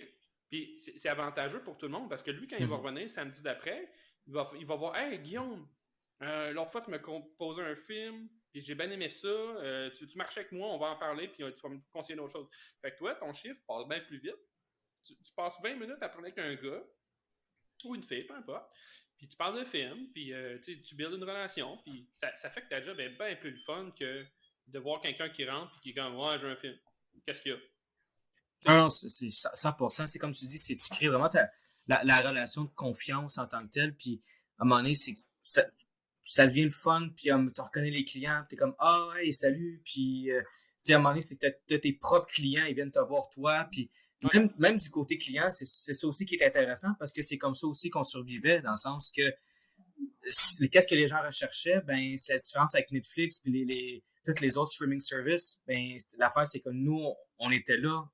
puis c'est avantageux pour tout le monde parce que lui, quand il va revenir samedi d'après, il va voir, hey, Guillaume, l'autre fois, tu m'as proposé un film, puis j'ai bien aimé ça. Tu marches avec moi, on va en parler, puis tu vas me conseiller d'autres choses. Fait que toi, ton chiffre passe bien plus vite. Tu passes 20 minutes à parler avec un gars, ou une fille, peu importe, puis tu parles de film, puis tu builds une relation, puis ça fait que ta job est bien plus le fun que de voir quelqu'un qui rentre, puis qui est comme, ouais, j'ai un film. Qu'est-ce qu'il y a? Non, c'est 100%. C'est comme tu dis, tu crées vraiment la relation de confiance en tant que telle. Puis à un moment donné, ça devient le fun. Puis tu reconnais les clients. Tu es comme, ah, hey, salut. Puis à un moment donné, c'est t'as tes propres clients. Ils viennent te voir toi. Puis même du côté client, c'est ça aussi qui est intéressant parce que c'est comme ça aussi qu'on survivait dans le sens que qu'est-ce que les gens recherchaient? Ben, c'est la différence avec Netflix puis toutes les autres streaming services. Ben, l'affaire, c'est que nous, on était là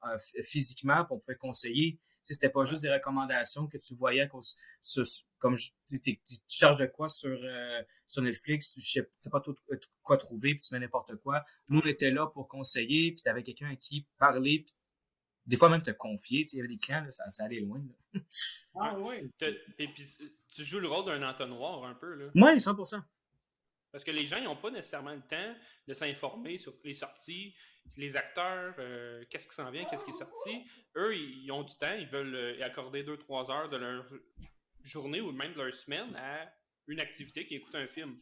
physiquement, puis on pouvait conseiller. C'était pas juste des recommandations que tu voyais comme tu charges de quoi sur Netflix, tu sais pas tout quoi trouver, puis tu mets n'importe quoi. Nous, on était là pour conseiller, puis tu avais quelqu'un à qui parler, puis des fois même te confier. Il y avait des clients, là, ça allait loin. Là. Ah oui. Et puis, tu joues le rôle d'un entonnoir un peu, là. Oui, 100%. Parce que les gens, ils n'ont pas nécessairement le temps de s'informer sur les sorties, les acteurs, qu'est-ce qui s'en vient, qu'est-ce qui est sorti. Eux, ils ont du temps, ils veulent accorder 2-3 heures de leur journée ou même de leur semaine à une activité qui écoute un film.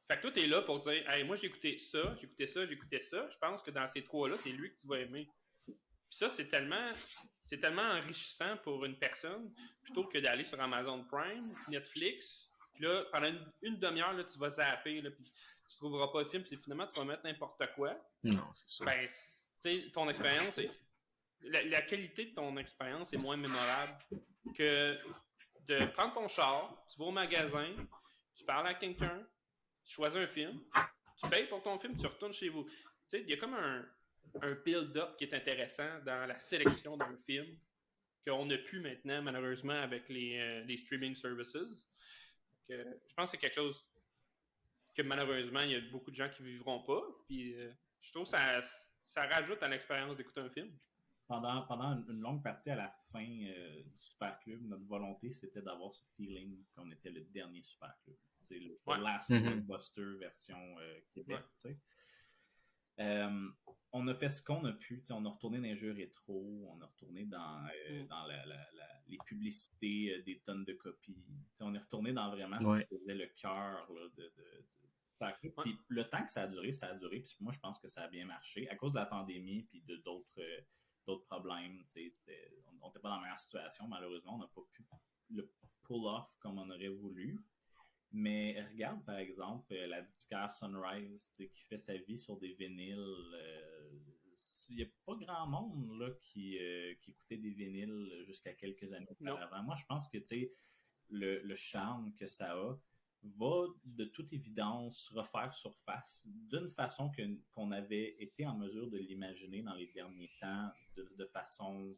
Fait que toi, t'es là pour dire, hey, moi, j'ai écouté ça, j'ai écouté ça, j'ai écouté ça. Je pense que dans ces trois-là, c'est lui que tu vas aimer. Puis ça, c'est tellement enrichissant pour une personne plutôt que d'aller sur Amazon Prime, Netflix. Puis là, pendant une demi-heure, là, tu vas zapper, là, puis tu trouveras pas de film, puis finalement, tu vas mettre n'importe quoi. Non, c'est ça. Ben, tu sais, ton expérience, la qualité de ton expérience est moins mémorable que de prendre ton char, tu vas au magasin, tu parles à quelqu'un, tu choisis un film, tu payes pour ton film, tu retournes chez vous. Tu sais, il y a comme un build-up qui est intéressant dans la sélection d'un film qu'on n'a plus maintenant, malheureusement, avec les streaming services. Je pense que c'est quelque chose que malheureusement, il y a beaucoup de gens qui ne vivront pas. Puis je trouve que ça rajoute à l'expérience d'écouter un film. Pendant une longue partie à la fin du Super Club, notre volonté, c'était d'avoir ce feeling qu'on était le dernier Super Club. C'est le last blockbuster version Québec. On a fait ce qu'on a pu. On a retourné dans les jeux rétro, on a retourné dans les publicités des tonnes de copies. On est retourné dans vraiment ce qui faisait le cœur du Super Club. Puis le temps que ça a duré, puis moi, je pense que ça a bien marché. À cause de la pandémie puis de d'autres problèmes, on n'était pas dans la meilleure situation. Malheureusement, on n'a pas pu le pull-off comme on aurait voulu. Mais regarde, par exemple, la disquaire Sunrise qui fait sa vie sur des vinyles. Il n'y a pas grand monde là, qui écoutait des vinyles jusqu'à quelques années auparavant. Moi, je pense que le charme que ça a va de toute évidence refaire surface d'une façon qu'on avait été en mesure de l'imaginer dans les derniers temps de façon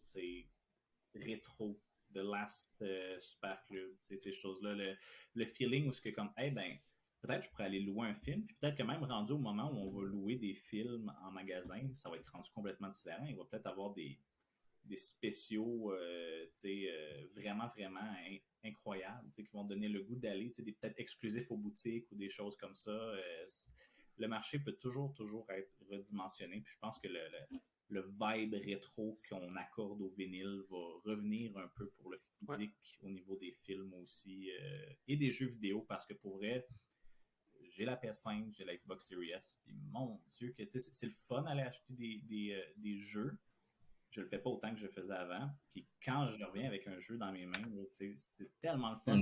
rétro. The Last Super Club, ces choses-là, le feeling où c'est que comme, hey, ben, peut-être je pourrais aller louer un film, puis peut-être que même rendu au moment où on va louer des films en magasin, ça va être rendu complètement différent. Il va peut-être avoir des spéciaux, vraiment, vraiment incroyables, qui vont donner le goût d'aller, des peut-être exclusifs aux boutiques ou des choses comme ça. Le marché peut toujours être redimensionné, puis je pense que le vibe rétro qu'on accorde au vinyle va revenir un peu pour le physique au niveau des films aussi et des jeux vidéo parce que pour vrai, j'ai la PS5, j'ai la Xbox Series S, puis mon Dieu, que c'est le fun d'aller acheter des jeux. Je le fais pas autant que je le faisais avant. Puis quand je reviens avec un jeu dans mes mains, c'est tellement le fun.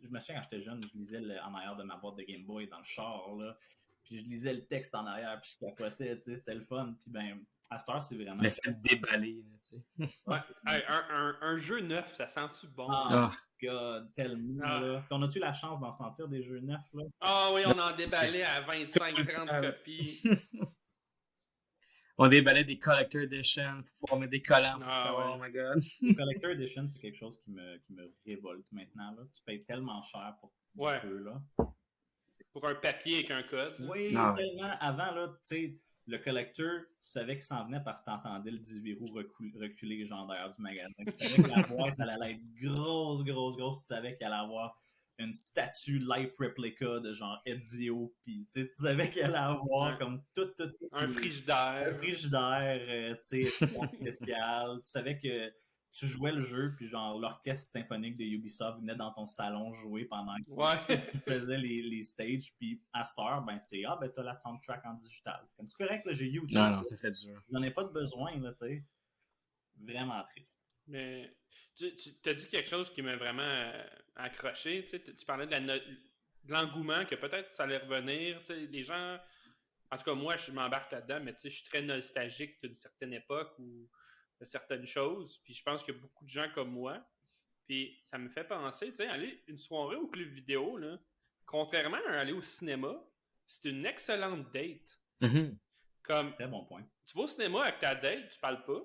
Je me souviens quand j'étais jeune, je lisais en arrière de ma boîte de Game Boy dans le char, là, puis je lisais le texte en arrière, puis je capotais, c'était le fun. Puis ben À cette heure, c'est vraiment. Le fait de déballer, là, tu sais. Ouais. Hey, un jeu neuf, ça sent-tu bon? Ah, Ah. God, tellement, Ah. là. Puis on a-tu la chance d'en sentir des jeux neufs, là? Ah oui, on en déballait à Tout le 25-30 temps. copies. On déballait des Collector Edition pour pouvoir mettre des collants. Ah, Oh ouais. my god. Le Collector Edition, c'est quelque chose qui me révolte maintenant, là. Tu payes tellement cher pour Ouais. ce jeu-là. Pour un papier avec un code. là. Oui, Ah, ouais. tellement. Avant, là, tu sais, le collector, tu savais qu'il s'en venait parce que tu entendais le 18 roues reculer légendaire du magasin. Tu savais que la boîte, elle allait être grosse, grosse, grosse. Tu savais qu'elle allait avoir une statue life replica de genre Ezio. Puis tu savais qu'elle allait avoir comme tout Un les- frigidaire. un frigidaire, tu sais, spécial. Tu savais que tu jouais le jeu, puis genre l'orchestre symphonique de Ubisoft venait dans ton salon jouer pendant que Ouais. tu faisais les stages, puis à cette heure, ben c'est ben t'as la soundtrack en digital. Comme c'est correct, là, j'ai YouTube. Non, non, ça fait dur. J'en ai pas de besoin, là, tu sais. Vraiment triste. Mais tu as dit quelque chose qui m'a vraiment accroché. Tu parlais de l'engouement, que peut-être ça allait revenir. Tu sais, les gens, en tout cas, moi, je m'embarque là-dedans, mais tu sais, je suis très nostalgique d'une certaine époque ou de certaines choses. Puis je pense qu'il y a beaucoup de gens comme moi. Puis ça me fait penser, tu sais, aller une soirée au club vidéo, là, contrairement à aller au cinéma, c'est une excellente date. Mhm. Comme, Très bon point. tu vas au cinéma avec ta date, tu parles pas.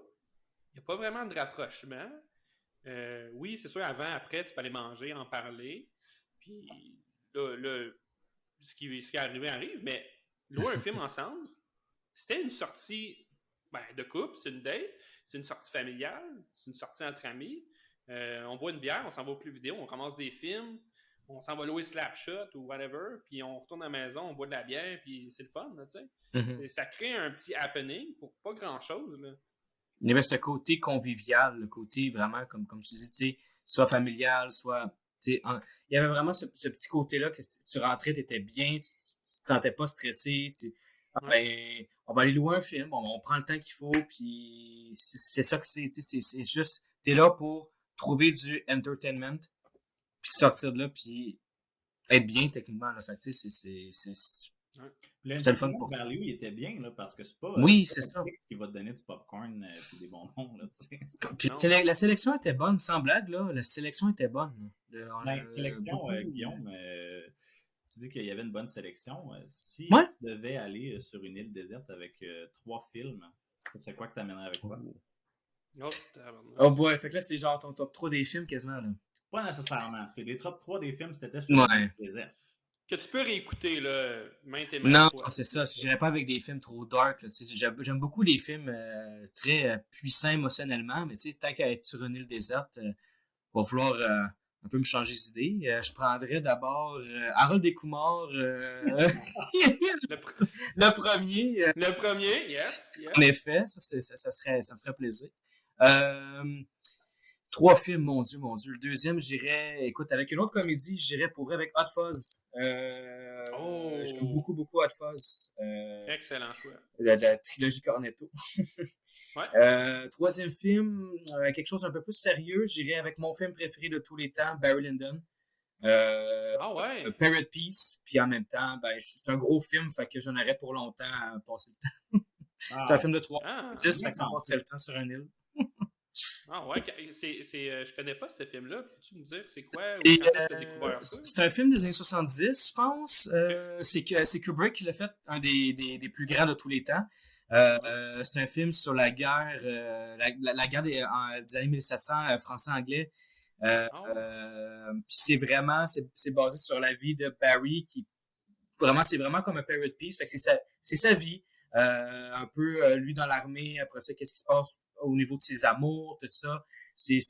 Il n'y a pas vraiment de rapprochement. Oui, c'est sûr, avant, après, tu peux aller manger, en parler. Puis là ce qui est arrivé arrive, mais louer un film ensemble, c'était une sortie de couple, c'est une date, c'est une sortie familiale, c'est une sortie entre amis. On boit une bière, on s'en va au club vidéo, on commence des films, on s'en va louer Slapshot ou whatever, puis on retourne à la maison, on boit de la bière, puis c'est le fun, là, tu sais. Mhm. Ça crée un petit happening pour pas grand-chose, là. Il y avait ce côté convivial, le côté vraiment, comme tu dis, tu sais, soit familial, soit. Il y avait vraiment ce petit côté-là que tu rentrais, tu étais bien, tu te sentais pas stressé. Ben, on va aller louer un film, on prend le temps qu'il faut, puis c'est ça que c'est. C'est juste, tu es là pour trouver du entertainment, puis sortir de là, puis être bien techniquement. Là. Fait que, c'était le fun pour toi. Value, il était bien, là, parce que c'est pas Oui, c'est ça. Netflix qui va te donner du popcorn et des bonbons, là, tu sais. Puis la sélection était bonne, sans blague, là. La sélection était bonne. La sélection, beaucoup, Guillaume, tu dis qu'il y avait une bonne sélection. Si Ouais. tu devais aller sur une île déserte avec 3 films, c'est quoi que tu amènerais avec toi? Oh boy, fait que là, c'est genre ton top 3 des films quasiment, là. Pas nécessairement. C'est les top 3 des films, c'était sur Ouais. une île déserte. Que tu peux réécouter, là, maintes et Non, fois. c'est ça. J'irais pas avec des films trop dark. Là, j'aime beaucoup les films très puissants émotionnellement, mais tant qu'à être sur une île déserte, va falloir un peu me changer d'idée. Je prendrais d'abord Harold Descoumars, le premier. Le premier, yes. En effet, ça me ferait plaisir. 3 films, mon Dieu. Le deuxième, j'irais, écoute, avec une autre comédie, j'irais pour vrai avec Hot Fuzz. J'aime beaucoup Hot Fuzz. Excellent choix. La trilogie Cornetto. Ouais. Troisième film, quelque chose un peu plus sérieux, j'irais avec mon film préféré de tous les temps, Barry Lyndon. Ah ouais. Parrot Peace, puis en même temps, c'est un gros film, fait que j'en aurais pour longtemps à passer le temps. C'est un film de 3 10, fait que ça passerait le temps sur une île. Ah ouais, je connais pas ce film-là. Peux-tu me dire c'est quoi ou Et, quand est-ce que tu as découvert ça? c'est un film des années 70, je pense. C'est Kubrick qui l'a fait, un des plus grands de tous les temps. C'est un film sur la guerre, la guerre des années 1700 français-anglais. Puis c'est basé sur la vie de Barry qui c'est vraiment comme un Parrot Peace. Fait que c'est sa vie. Un peu lui dans l'armée, après ça, qu'est-ce qui se passe au niveau de ses amours, tout ça. C'est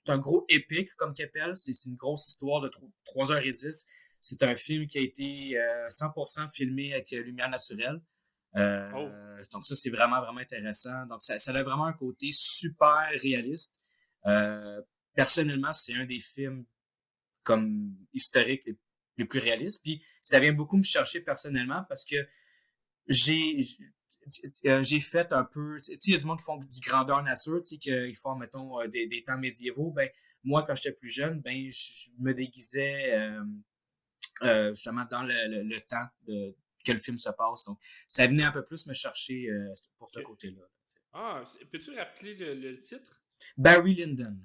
un gros épique, comme qu'appelle. C'est une grosse histoire de 3h10. C'est un film qui a été 100% filmé avec lumière naturelle. Donc ça, c'est vraiment, vraiment intéressant. Donc ça a vraiment un côté super réaliste. Personnellement, c'est un des films comme historiques les plus réalistes. Puis ça vient beaucoup me chercher personnellement parce que j'ai fait un peu, tu sais, il y a du monde qui font du grandeur nature, tu sais, qu'ils font, mettons, des temps médiévaux. Ben, moi, quand j'étais plus jeune, je me déguisais justement dans le temps que le film se passe. Donc, ça venait un peu plus me chercher pour ce côté-là. Peux-tu rappeler le titre? Barry Lyndon.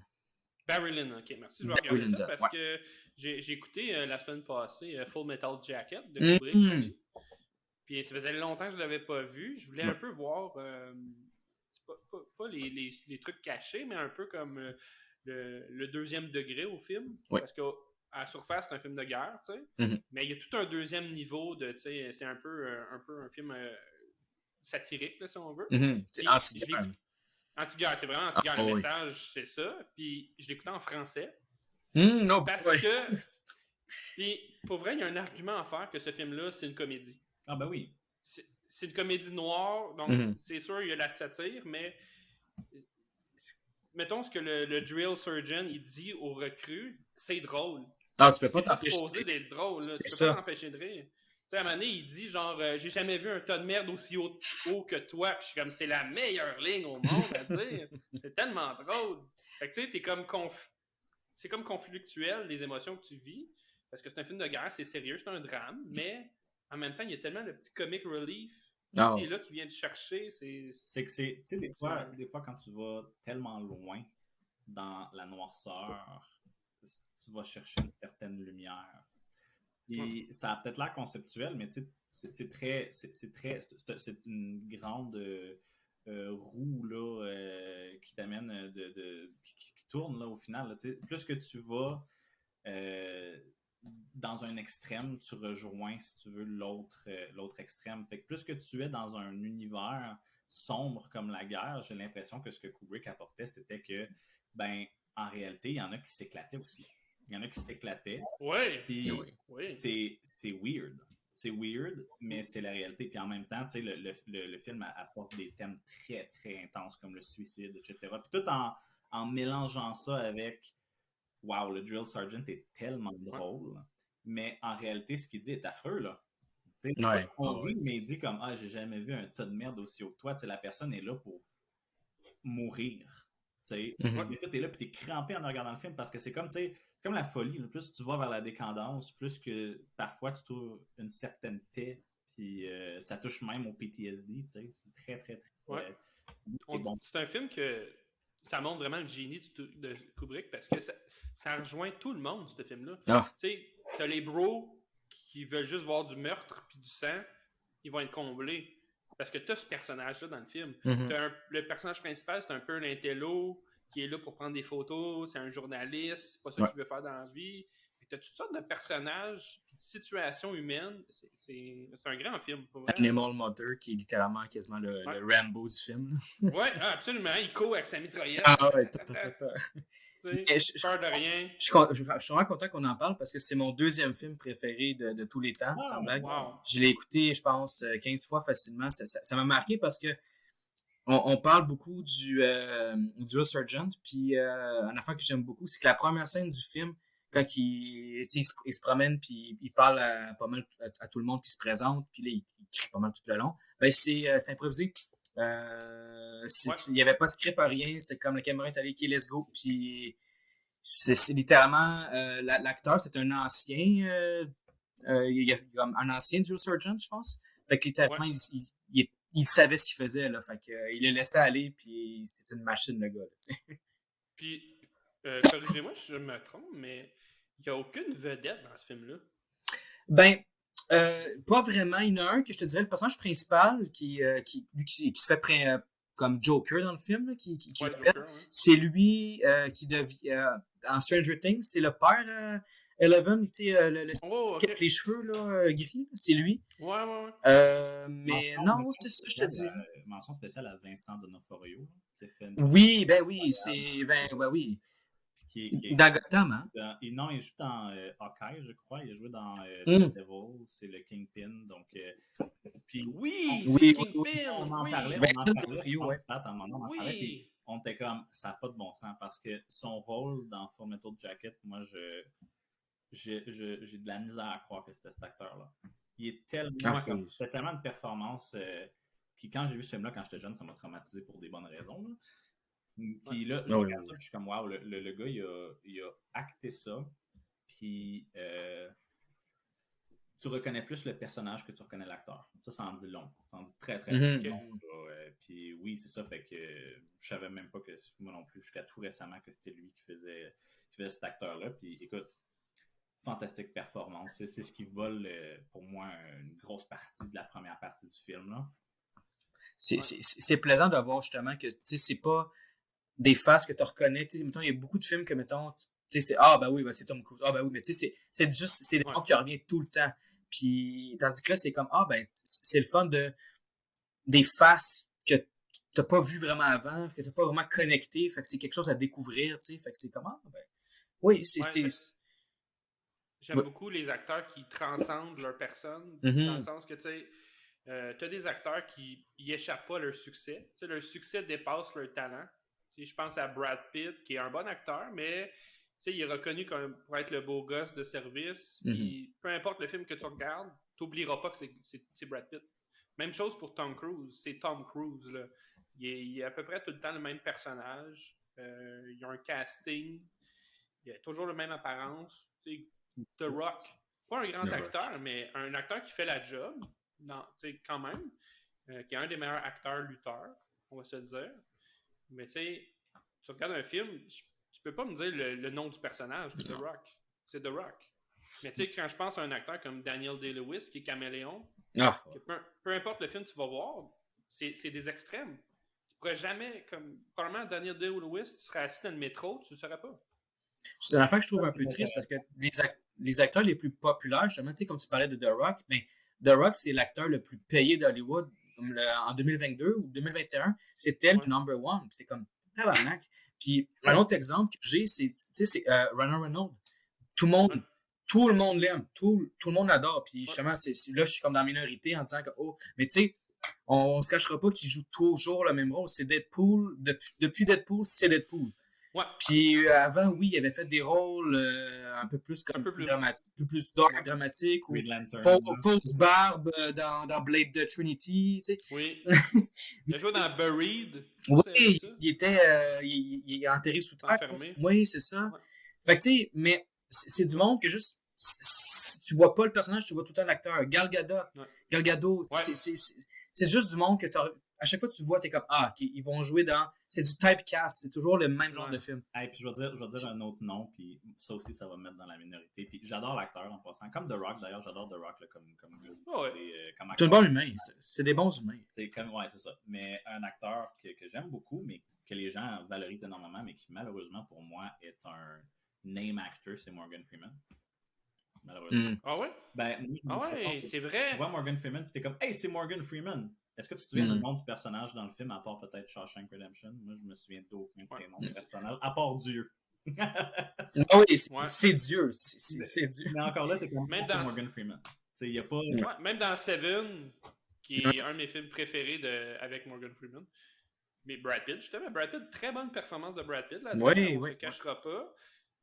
Barry Lyndon, ok, merci. Je vais Barry regarder Lyndon, ça parce ouais. que j'ai écouté la semaine passée Full Metal Jacket de Kubrick aussi. Puis ça faisait longtemps que je ne l'avais pas vu. Je voulais un peu voir, c'est pas les trucs cachés, mais un peu comme le deuxième degré au film. Oui. Parce qu'à la surface, c'est un film de guerre, tu sais. Mais il y a tout un deuxième niveau de, tu sais, c'est un peu un film satirique, là, si on veut. C'est anti-guerre. Anti-guerre, c'est vraiment anti-guerre. Le oui. message, c'est ça. Puis je l'écoutais en français. Non, parce que. Puis pour vrai, il y a un argument à faire que ce film-là, c'est une comédie. Ah, ben oui. C'est une comédie noire, donc c'est sûr, il y a la satire, mais. Mettons ce que le drill surgeon il dit aux recrues, c'est drôle. Ah, tu peux pas t'empêcher. C'est supposé d'être drôle, là. Tu peux pas t'empêcher de rire. Tu sais, à un moment donné, il dit genre, j'ai jamais vu un tas de merde aussi haut que toi. Puis je suis comme, c'est la meilleure ligne au monde à dire. C'est tellement drôle. Fait que tu sais, t'es comme c'est comme conflictuel les émotions que tu vis. Parce que c'est un film de guerre, c'est sérieux, c'est un drame. Mais en même temps, il y a tellement de petit comic relief ici et là qui vient te chercher. C'est que c'est, tu sais, des fois, quand tu vas tellement loin dans la noirceur, tu vas chercher une certaine lumière. Et ça a peut-être l'air conceptuel, mais tu sais, c'est une grande roue là, qui t'amène qui tourne là au final. Là, plus que tu vas dans un extrême, tu rejoins, si tu veux, l'autre extrême. Fait que plus que tu es dans un univers sombre comme la guerre, j'ai l'impression que ce que Kubrick apportait, c'était que, ben, en réalité, il y en a qui s'éclataient aussi. Il y en a qui s'éclataient. Ouais. Puis c'est weird. C'est weird, mais c'est la réalité. Puis en même temps, tu sais, le film apporte des thèmes très, très intenses comme le suicide, etc. Puis tout en mélangeant ça avec wow, le drill sergeant est tellement drôle, mais en réalité, ce qu'il dit est affreux, là. On rit, mais il dit comme ah, j'ai jamais vu un tas de merde aussi haut que toi. T'sais, la personne est là pour mourir. Mais toi, t'es là puis t'es crampé en regardant le film parce que c'est comme, comme la folie. Là. Plus tu vas vers la décadence, plus que parfois tu trouves une certaine paix. Puis ça touche même au PTSD. C'est très, très, très. Bon. C'est un film que ça montre vraiment le génie de Kubrick parce que ça rejoint tout le monde, ce film-là. Tu sais, t'as les bros qui veulent juste voir du meurtre puis du sang, ils vont être comblés. Parce que t'as ce personnage-là dans le film. Le personnage principal, c'est un peu l'intello qui est là pour prendre des photos, c'est un journaliste, c'est pas ça qu'il veut faire dans la vie. T'as toutes sortes de personnages et de situations humaines. C'est un grand film. Animal Mother, qui est littéralement quasiment le Rambo du film. Oui, absolument. Il court avec sa mitraillette. Ah ouais, peur de rien. Je suis vraiment content qu'on en parle parce que c'est mon deuxième film préféré de tous les temps, sans blague. Je l'ai écouté, je pense, 15 fois facilement. Ça m'a marqué parce que on parle beaucoup du Sergeant. Puis une affaire que j'aime beaucoup, c'est que la première scène du film, quand il se promène puis il parle pas mal à tout le monde puis il se présente puis là il crie pas mal tout le long, ben c'est improvisé. Il n'y avait pas de script à rien, c'était comme la caméra est allée, ok, let's go, puis c'est littéralement l'acteur, c'est un ancien il y a comme un ancien Joe Surgeon, je pense, fait que littéralement il savait ce qu'il faisait là, fait que il l'a laissé aller puis c'est une machine le gars là, puis corrigez-moi si je me trompe, mais il n'y a aucune vedette dans ce film-là. Ben, pas vraiment. Il y en a un que je te dirais, le personnage principal qui se fait comme Joker dans le film, qui Joker, c'est lui qui devient en Stranger Things, c'est le père Eleven, tu sais, avec les cheveux là, gris, c'est lui. Mais non, c'est ça, je te dis. Mention spéciale à Vincent D'Onofrio. Oui, ben oui, c'est. Ben oui. Dans Gotham, hein? Non, il joue dans Hawkeye, je crois. Il a joué dans Devil, c'est le Kingpin. Donc, puis, c'est Kingpin! On en parlait. On était comme, ça n'a pas de bon sens parce que son rôle dans Full Metal Jacket, moi, j'ai de la misère à croire que c'était cet acteur-là. Il est tellement. C'est tellement une performance. Puis quand j'ai vu ce film-là, quand j'étais jeune, ça m'a traumatisé pour des bonnes raisons. Là. Puis là, je regarde ça, puis je suis comme, wow, le gars, il a acté ça. Puis tu reconnais plus le personnage que tu reconnais l'acteur. Ça en dit long. Ça en dit très, très Mhm. long. Puis oui, c'est ça. Fait que je savais même pas que moi non plus, jusqu'à tout récemment, que c'était lui qui faisait cet acteur-là. Puis écoute, fantastique performance. C'est ce qui vole, pour moi, une grosse partie de la première partie du film, là. C'est plaisant de voir justement que, tu sais, c'est pas des faces que tu reconnais. Tu sais, mettons, il y a beaucoup de films que, mettons, tu sais, c'est, ah, ben oui, ben c'est Tom Cruise. Ah, ben oui, mais tu sais, c'est juste, c'est des noms qui reviennent tout le temps. Puis, tandis que là, c'est comme, ah, ben, c'est le fun des faces que t'as pas vu vraiment avant, que t'as pas vraiment connecté. Fait que c'est quelque chose à découvrir, tu sais. Fait que c'est comment, ben, oui, J'aime beaucoup les acteurs qui transcendent leur personne, dans le sens que, tu sais, t'as des acteurs qui y échappent pas à leur succès. Tu sais, leur succès dépasse leur talent. Tu sais, je pense à Brad Pitt, qui est un bon acteur, mais tu sais, il est reconnu comme pour être le beau gosse de service. Puis, peu importe le film que tu regardes, t'oublieras pas que c'est Brad Pitt. Même chose pour Tom Cruise. C'est Tom Cruise, là. Il est à peu près tout le temps le même personnage. Il a un casting. Il a toujours la même apparence. Tu sais, The Rock. Pas un grand acteur, mais un acteur qui fait la job. Non, tu sais, quand même. Qui est un des meilleurs acteurs lutteurs, on va se le dire. Mais tu sais, tu regardes un film, tu peux pas me dire le nom du personnage, The Rock. C'est The Rock. Mais tu sais, quand je pense à un acteur comme Daniel Day-Lewis, qui est caméléon, que peu importe le film que tu vas voir, c'est des extrêmes. Tu pourrais jamais, comme, probablement Daniel Day-Lewis, tu serais assis dans le métro, tu le saurais pas. C'est une affaire que je trouve un peu triste parce que les acteurs les plus populaires, justement, tu sais, comme tu parlais de The Rock, mais The Rock, c'est l'acteur le plus payé d'Hollywood en 2022 ou 2021. C'était le number one. C'est comme tabarnak. Puis un autre exemple que j'ai, c'est Ryan Reynolds. Tout le monde l'aime. Tout le monde l'adore. Puis justement, là, je suis comme dans la minorité en disant que, mais tu sais, on se cachera pas qu'il joue toujours le même rôle. C'est Deadpool. Depuis Deadpool, c'est Deadpool. Ouais. Puis avant, oui, il avait fait des rôles un peu plus comme dramatique, un peu plus dark, dramatique, ou fausse barbe dans Blade de Trinity, tu sais. Oui. Il a joué dans Buried. Oui, il est enterré sous terre. Oui, c'est ça. Ouais. Fait que tu sais, mais c'est du monde que juste tu vois pas le personnage, tu vois tout le temps l'acteur. Gal Gadot, c'est juste du monde que à chaque fois que tu vois, t'es comme, ils vont jouer dans. C'est du typecast, c'est toujours le même genre de film. Puis je vais dire un autre nom, puis ça aussi, ça va me mettre dans la minorité. Puis j'adore l'acteur en passant. Comme The Rock, d'ailleurs, j'adore The Rock là, comme c'est un bon humain, c'est des bons humains. C'est ça. Mais un acteur que j'aime beaucoup, mais que les gens valorisent énormément, mais qui malheureusement pour moi est un name actor, c'est Morgan Freeman. Malheureusement. Ah ouais? Ben, c'est vrai. Tu vois Morgan Freeman, puis t'es comme, hey, c'est Morgan Freeman. Est-ce que tu te souviens du nom du personnage dans le film, à part peut-être Shawshank Redemption? Moi, je me souviens d'aucun de ces noms de personnages, à part Dieu. Oui, c'est Dieu. C'est Dieu. Mais encore là, t'es comme, c'est Morgan Freeman. Y a pas... même dans Seven, qui est un de mes films préférés avec Morgan Freeman. Mais Brad Pitt, justement, très bonne performance de Brad Pitt. Là, on ne se cachera pas.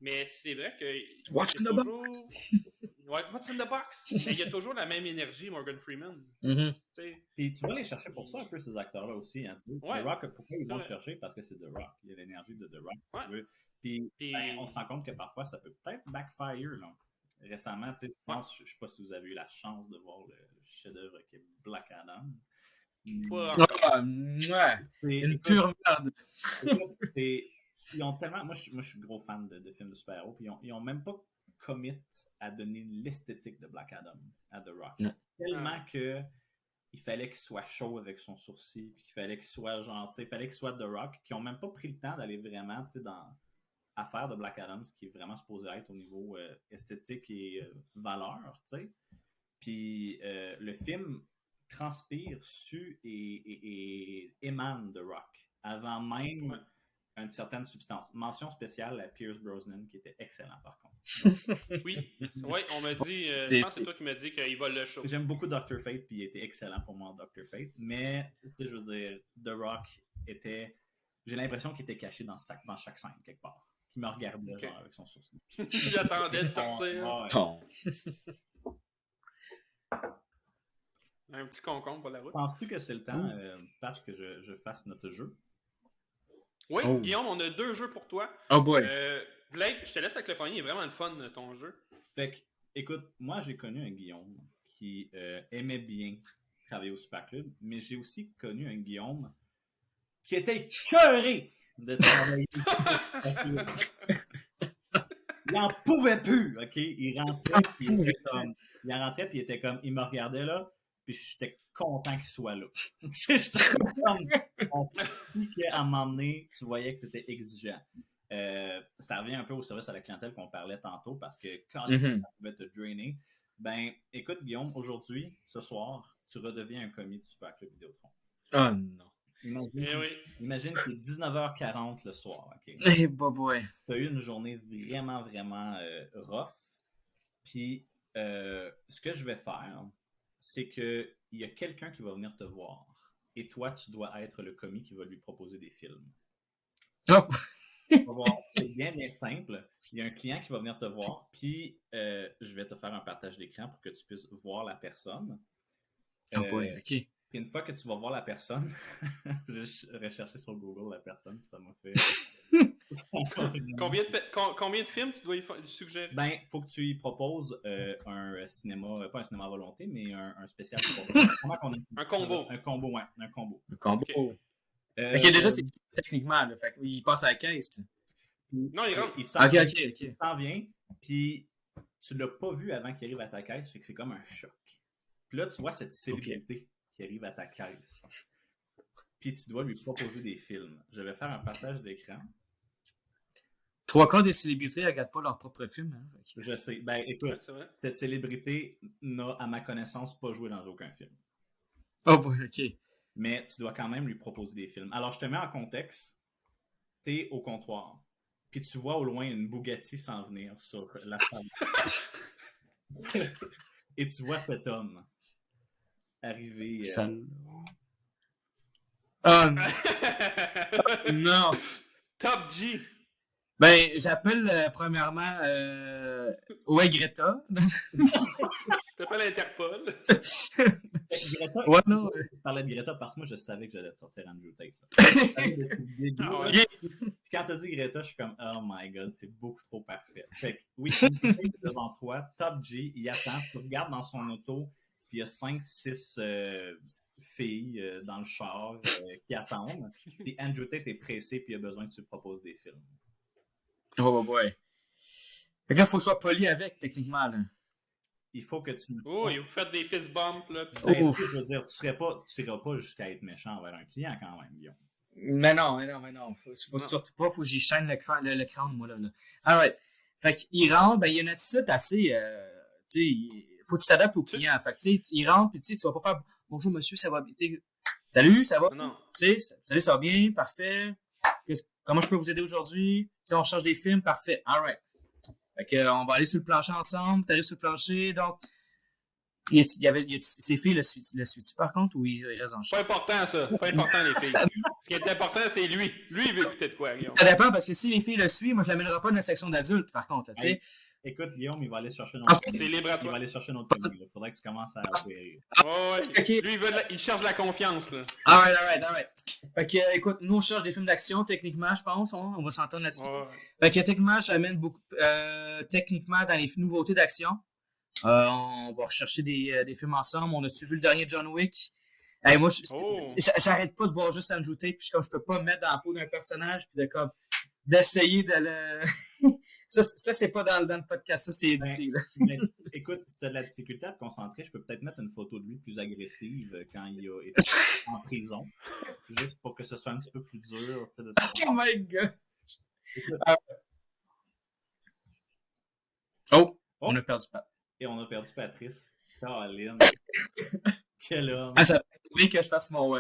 Mais c'est vrai que... What's in the box? What's in the box? Mais il y a toujours la même énergie, Morgan Freeman. Et tu vas les chercher pour ça un peu, ces acteurs-là aussi. Hein, The Rock, pourquoi ils vont le chercher? Parce que c'est The Rock. Il y a l'énergie de The Rock. Puis on se rend compte que parfois, ça peut peut-être backfire. Là. Récemment, je pense, je ne sais pas si vous avez eu la chance de voir le chef-d'œuvre qui est Black Adam. Une pure merde. Ils ont tellement... Moi, je suis gros fan de films de super-héros, puis ils ont même pas commit à donner l'esthétique de Black Adam à The Rock. Tellement que il fallait qu'il soit chaud avec son sourcil, puis qu'il fallait qu'il soit gentil, il fallait qu'il soit The Rock, qui ont même pas pris le temps d'aller vraiment dans l'affaire de Black Adam, ce qui est vraiment supposé être au niveau esthétique et valeur, tu sais. Puis le film transpire et émane de Rock avant même une certaine substance. Mention spéciale à Pierce Brosnan qui était excellent par contre. Oui, on m'a dit, je pense que c'est toi qui m'as dit qu'il vole le show. J'aime beaucoup Dr. Fate puis il était excellent pour moi Dr. Fate, mais tu sais, je veux dire, The Rock était, j'ai l'impression qu'il était caché dans chaque scène quelque part, qui me regardait genre avec son sourcil. J'attendais de sortir. Un petit concombre pour la route. Penses-tu que c'est le temps, Pat, que je fasse notre jeu? Oui, Guillaume, on a 2 jeux pour toi. Oh boy. Blake, je te laisse avec le poignet, il est vraiment le fun ton jeu. Fait que Écoute, moi, j'ai connu un Guillaume qui aimait bien travailler au Super Club, mais j'ai aussi connu un Guillaume qui était écœuré de travailler au Super Club. Il n'en pouvait plus, OK? Il rentrait, puis il était comme, il me regardait là, puis j'étais content qu'il soit là. J'étais comme, on s'est dit qu'à un moment donné, tu voyais que c'était exigeant. Ça revient un peu au service à la clientèle qu'on parlait tantôt, parce que quand ça pouvait te drainer, ben, écoute, Guillaume, aujourd'hui, ce soir, tu redeviens un commis du Super Club Vidéotron. Oh non. Imagine qu'il est 19h40 le soir, OK? Eh, boy. Tu as eu une journée vraiment, vraiment rough. Puis, ce que je vais faire, c'est qu'il y a quelqu'un qui va venir te voir. Et toi, tu dois être le commis qui va lui proposer des films. Oh! C'est bien, bien simple. Il y a un client qui va venir te voir, puis je vais te faire un partage d'écran pour que tu puisses voir la personne. OK. Puis une fois que tu vas voir la personne, j'ai recherché sur Google la personne, puis ça m'a fait... Combien de films tu dois y suggérer? Ben, il faut que tu y proposes un cinéma, pas un cinéma à volonté, mais un spécial. Un combo. Un combo, ouais, un combo. Un combo. OK, déjà, c'est techniquement, là, fait qu'il passe à la caisse. Non, il rentre. Il s'en vient, puis tu l'as pas vu avant qu'il arrive à ta caisse, fait que c'est comme un choc. Puis là, tu vois cette célébrité qui arrive à ta caisse. Puis tu dois lui proposer des films. Je vais faire un partage d'écran. 3/4 des célébrités ne regardent pas leur propre film. Hein? Je sais. Ben, écoute, cette célébrité n'a, à ma connaissance, pas joué dans aucun film. Oh, boy, OK. Mais tu dois quand même lui proposer des films. Alors, je te mets en contexte. T'es au comptoir. Puis tu vois au loin une Bugatti s'en venir sur la table. Et tu vois cet homme arriver. Oh non! Top G! Ben, j'appelle premièrement ouais, Greta. T'appelles Interpol. Greta, ouais, non. Je parlais de Greta parce que moi, je savais que j'allais te sortir Andrew Tate. Puis quand t'as dit Greta, je suis comme, oh my god, c'est beaucoup trop parfait. Fait que, oui, devant toi, Top G, il attend, tu regardes dans son auto, puis il y a 5-6 filles dans le char qui attendent. Puis Andrew Tate est pressé, puis il a besoin que tu lui proposes des films. Oh boy. Fait que là, il faut que je sois poli avec, techniquement. Là. Il faut que tu... Oh, et vous faites des fist bumps, là. Ben, je veux dire, tu n'iras pas jusqu'à être méchant envers un client, quand même, Guillaume. Mais non. Faut surtout pas, faut que j'y chaîne le crâne, moi, là. Alright. Fait qu'il rentre, ben, il y a une attitude assez, tu sais, faut que tu t'adaptes au client. Fait que, tu sais, il rentre, puis tu sais, tu vas pas faire, bonjour, monsieur, ça va bien, tu sais, salut, ça va? Non. Tu sais, salut, ça va bien, parfait. Comment je peux vous aider aujourd'hui? Tu sais, on cherche des films, parfait. Alright. Fait que, on va aller sur le plancher ensemble, t'arrives sur le plancher, donc, ces filles le suit par contre, ou il reste en Pas important, ça. Pas important, les filles. Ce qui est important, c'est lui. Lui, il veut écouter de quoi, Guillaume. Ça dépend, parce que si les filles le suivent, moi, je l'amènerai pas dans la section d'adultes, par contre, tu sais. Hey, écoute, Guillaume, il va aller chercher notre C'est libre à toi. Il va aller chercher notre famille. Il faudrait que tu commences à opérer. Ouais. Okay. Lui, il cherche la confiance, là. Alright. Fait que, écoute, nous, on cherche des films d'action, techniquement, je pense. On va s'entendre là-dessus. Ouais. Fait que, techniquement, j'amène beaucoup, techniquement, dans les nouveautés d'action. On va rechercher des films ensemble. On a-tu vu le dernier John Wick? Hey, moi, j'arrête pas de voir juste Andrew Tate, puis comme je peux pas me mettre dans la peau d'un personnage, puis d'essayer de le... ça, c'est pas dans le podcast, ça, c'est édité. Mais, écoute, si t'as de la difficulté à te concentrer, je peux peut-être mettre une photo de lui plus agressive quand il a été en prison, juste pour que ce soit un petit peu plus dur. De oh my god! Oh! On a perdu Pat. Et on a perdu Patrice. Caroline. Quel homme. Ah, ça fait trouvé que je fasse mon...